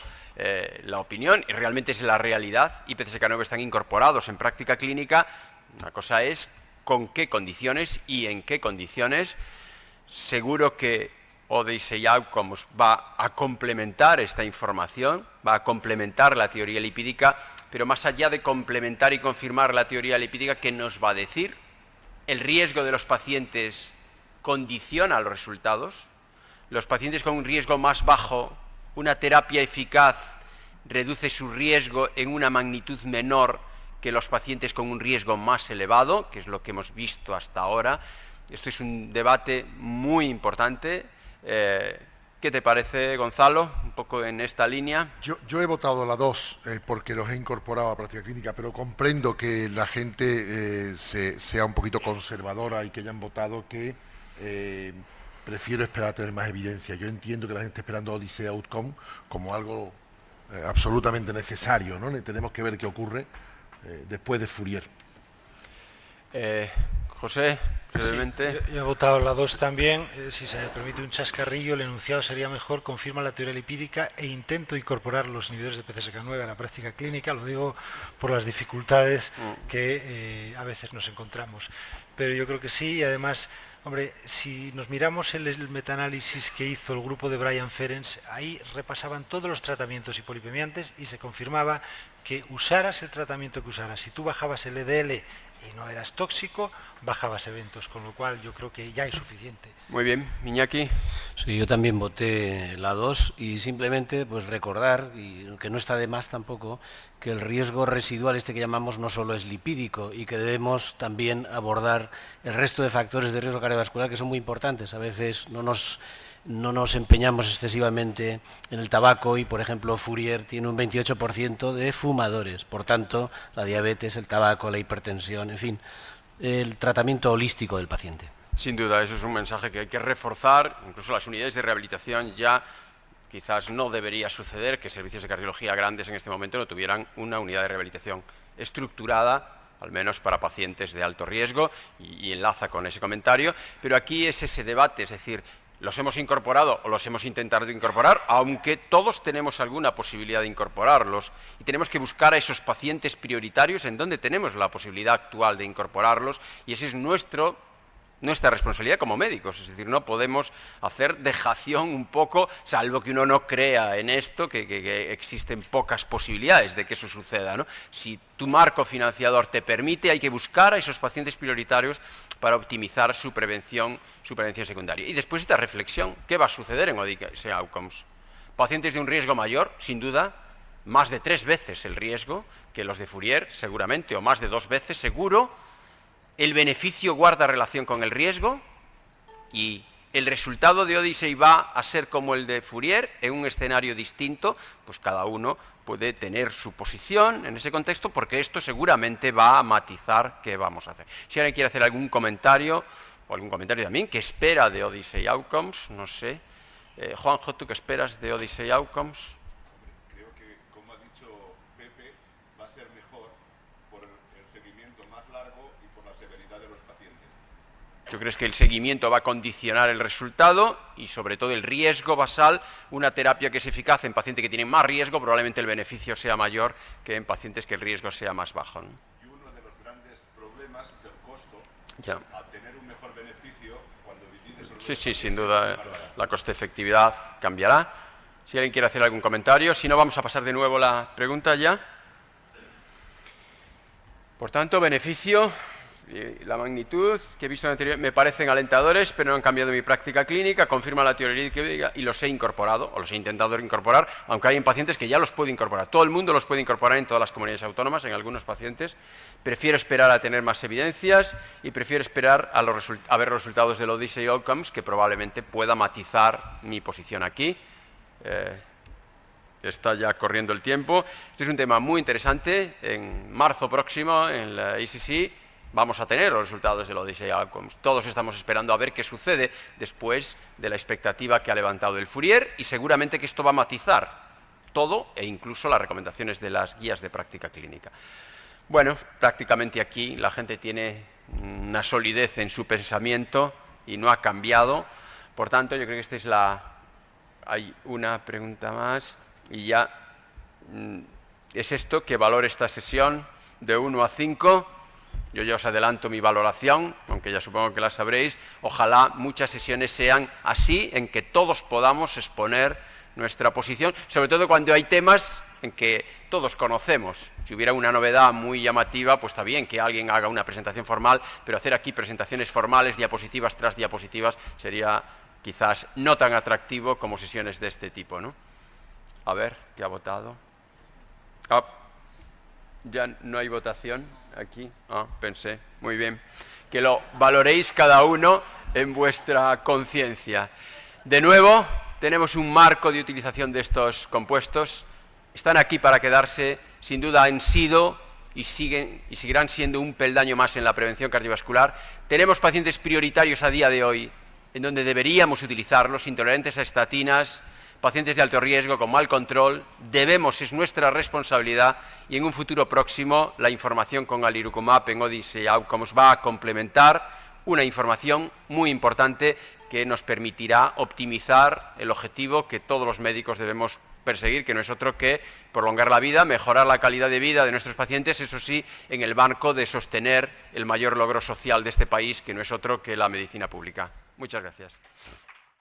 la opinión y realmente es la realidad. IPCSK9 están incorporados en práctica clínica. Una cosa es con qué condiciones y en qué condiciones. Seguro que Odyssey Outcomes va a complementar esta información, va a complementar la teoría lipídica, pero más allá de complementar y confirmar la teoría lipídica, ¿qué nos va a decir? ¿El riesgo de los pacientes condiciona los resultados? ¿Los pacientes con un riesgo más bajo, una terapia eficaz, reduce su riesgo en una magnitud menor que los pacientes con un riesgo más elevado, que es lo que hemos visto hasta ahora? Esto es un debate muy importante. ¿Qué te parece, Gonzalo, un poco en esta línea? Yo he votado la 2 porque los he incorporado a práctica clínica, pero comprendo que la gente sea un poquito conservadora y que hayan votado que prefiero esperar a tener más evidencia. Yo entiendo que la gente está esperando Odyssey Outcome como algo absolutamente necesario, ¿no? Tenemos que ver qué ocurre después de Fourier. José, brevemente. Sí, yo he votado la 2 también. Si se me permite un chascarrillo, el enunciado sería mejor: confirma la teoría lipídica e intento incorporar los inhibidores de PCSK9 a la práctica clínica. Lo digo por las dificultades que a veces nos encontramos. Pero yo creo que sí, y además, hombre, si nos miramos el metaanálisis que hizo el grupo de Brian Ferencz, ahí repasaban todos los tratamientos hipolipemiantes y se confirmaba que usaras el tratamiento que usaras, si tú bajabas el LDL y no eras tóxico, bajabas eventos, con lo cual yo creo que ya es suficiente. Muy bien, Iñaki. Sí, yo también voté la 2 y simplemente pues recordar, y que no está de más tampoco, que el riesgo residual que llamamos no solo es lipídico y que debemos también abordar el resto de factores de riesgo cardiovascular que son muy importantes. A veces no nos empeñamos excesivamente en el tabaco y, por ejemplo, Fourier tiene un 28% de fumadores. Por tanto, la diabetes, el tabaco, la hipertensión, en fin, el tratamiento holístico del paciente. Sin duda, eso es un mensaje que hay que reforzar. Incluso las unidades de rehabilitación ya quizás no debería suceder que servicios de cardiología grandes en este momento no tuvieran una unidad de rehabilitación estructurada, al menos para pacientes de alto riesgo, y enlaza con ese comentario. Pero aquí es ese debate, es decir, los hemos incorporado o los hemos intentado incorporar, aunque todos tenemos alguna posibilidad de incorporarlos, y tenemos que buscar a esos pacientes prioritarios en donde tenemos la posibilidad actual de incorporarlos, y esa es nuestra responsabilidad como médicos. Es decir, no podemos hacer dejación un poco, salvo que uno no crea en esto, que existen pocas posibilidades de que eso suceda, ¿no? Si tu marco financiador te permite, hay que buscar a esos pacientes prioritarios para optimizar su prevención secundaria. Y después esta reflexión, ¿qué va a suceder en Odyssey Outcomes? Pacientes de un riesgo mayor, sin duda, más de 3 veces el riesgo que los de Fourier, seguramente, o más de 2 veces, seguro. El beneficio guarda relación con el riesgo y el resultado de Odyssey va a ser como el de Fourier en un escenario distinto, pues cada uno puede tener su posición en ese contexto, porque esto seguramente va a matizar qué vamos a hacer. Si alguien quiere hacer algún comentario, o algún comentario también, ¿qué espera de Odyssey Outcomes? No sé. Juanjo, ¿tú qué esperas de Odyssey Outcomes? Creo que, como ha dicho Pepe, va a ser mejor por el seguimiento más largo y por la severidad de los pacientes. ¿Tú crees que el seguimiento va a condicionar el resultado y sobre todo el riesgo basal? Una terapia que es eficaz en pacientes que tienen más riesgo, probablemente el beneficio sea mayor que en pacientes que el riesgo sea más bajo, ¿no? Y uno de los grandes problemas es el costo. Ya. A tener un mejor beneficio cuando divides el Sí, sin duda la coste-efectividad cambiará. Si alguien quiere hacer algún comentario, si no, vamos a pasar de nuevo la pregunta ya. Por tanto, beneficio, la magnitud que he visto anterior me parecen alentadores, pero no han cambiado mi práctica clínica, confirma la teoría lipídica y los he incorporado, o los he intentado incorporar, aunque hay en pacientes que ya los puedo incorporar. Todo el mundo los puede incorporar en todas las comunidades autónomas, en algunos pacientes. Prefiero esperar a tener más evidencias y prefiero esperar a ver los resultados del Odyssey Outcomes, que probablemente pueda matizar mi posición aquí. Está ya corriendo el tiempo. Este es un tema muy interesante. En marzo próximo, en la ACC, vamos a tener los resultados del Odyssey Outcomes. Todos estamos esperando a ver qué sucede después de la expectativa que ha levantado el Fourier, y seguramente que esto va a matizar todo e incluso las recomendaciones de las guías de práctica clínica. Bueno, prácticamente aquí la gente tiene una solidez en su pensamiento y no ha cambiado. Por tanto, yo creo que esta es la... Hay una pregunta más y ya es esto, que valore esta sesión de 1 a 5. Yo ya os adelanto mi valoración, aunque ya supongo que la sabréis. Ojalá muchas sesiones sean así, en que todos podamos exponer nuestra posición, sobre todo cuando hay temas en que todos conocemos. Si hubiera una novedad muy llamativa, pues está bien que alguien haga una presentación formal, pero hacer aquí presentaciones formales, diapositivas tras diapositivas, sería quizás no tan atractivo como sesiones de este tipo, ¿no? A ver, ¿qué ha votado? Ya no hay votación aquí. Pensé, muy bien. Que lo valoréis cada uno en vuestra conciencia. De nuevo, tenemos un marco de utilización de estos compuestos. Están aquí para quedarse, sin duda han sido y seguirán siendo un peldaño más en la prevención cardiovascular. Tenemos pacientes prioritarios a día de hoy en donde deberíamos utilizarlos, intolerantes a estatinas, pacientes de alto riesgo con mal control. Es nuestra responsabilidad, y en un futuro próximo la información con alirocumab en Odyssey Outcomes va a complementar una información muy importante que nos permitirá optimizar el objetivo que todos los médicos debemos perseguir, que no es otro que prolongar la vida, mejorar la calidad de vida de nuestros pacientes, eso sí, en el marco de sostener el mayor logro social de este país, que no es otro que la medicina pública. Muchas gracias.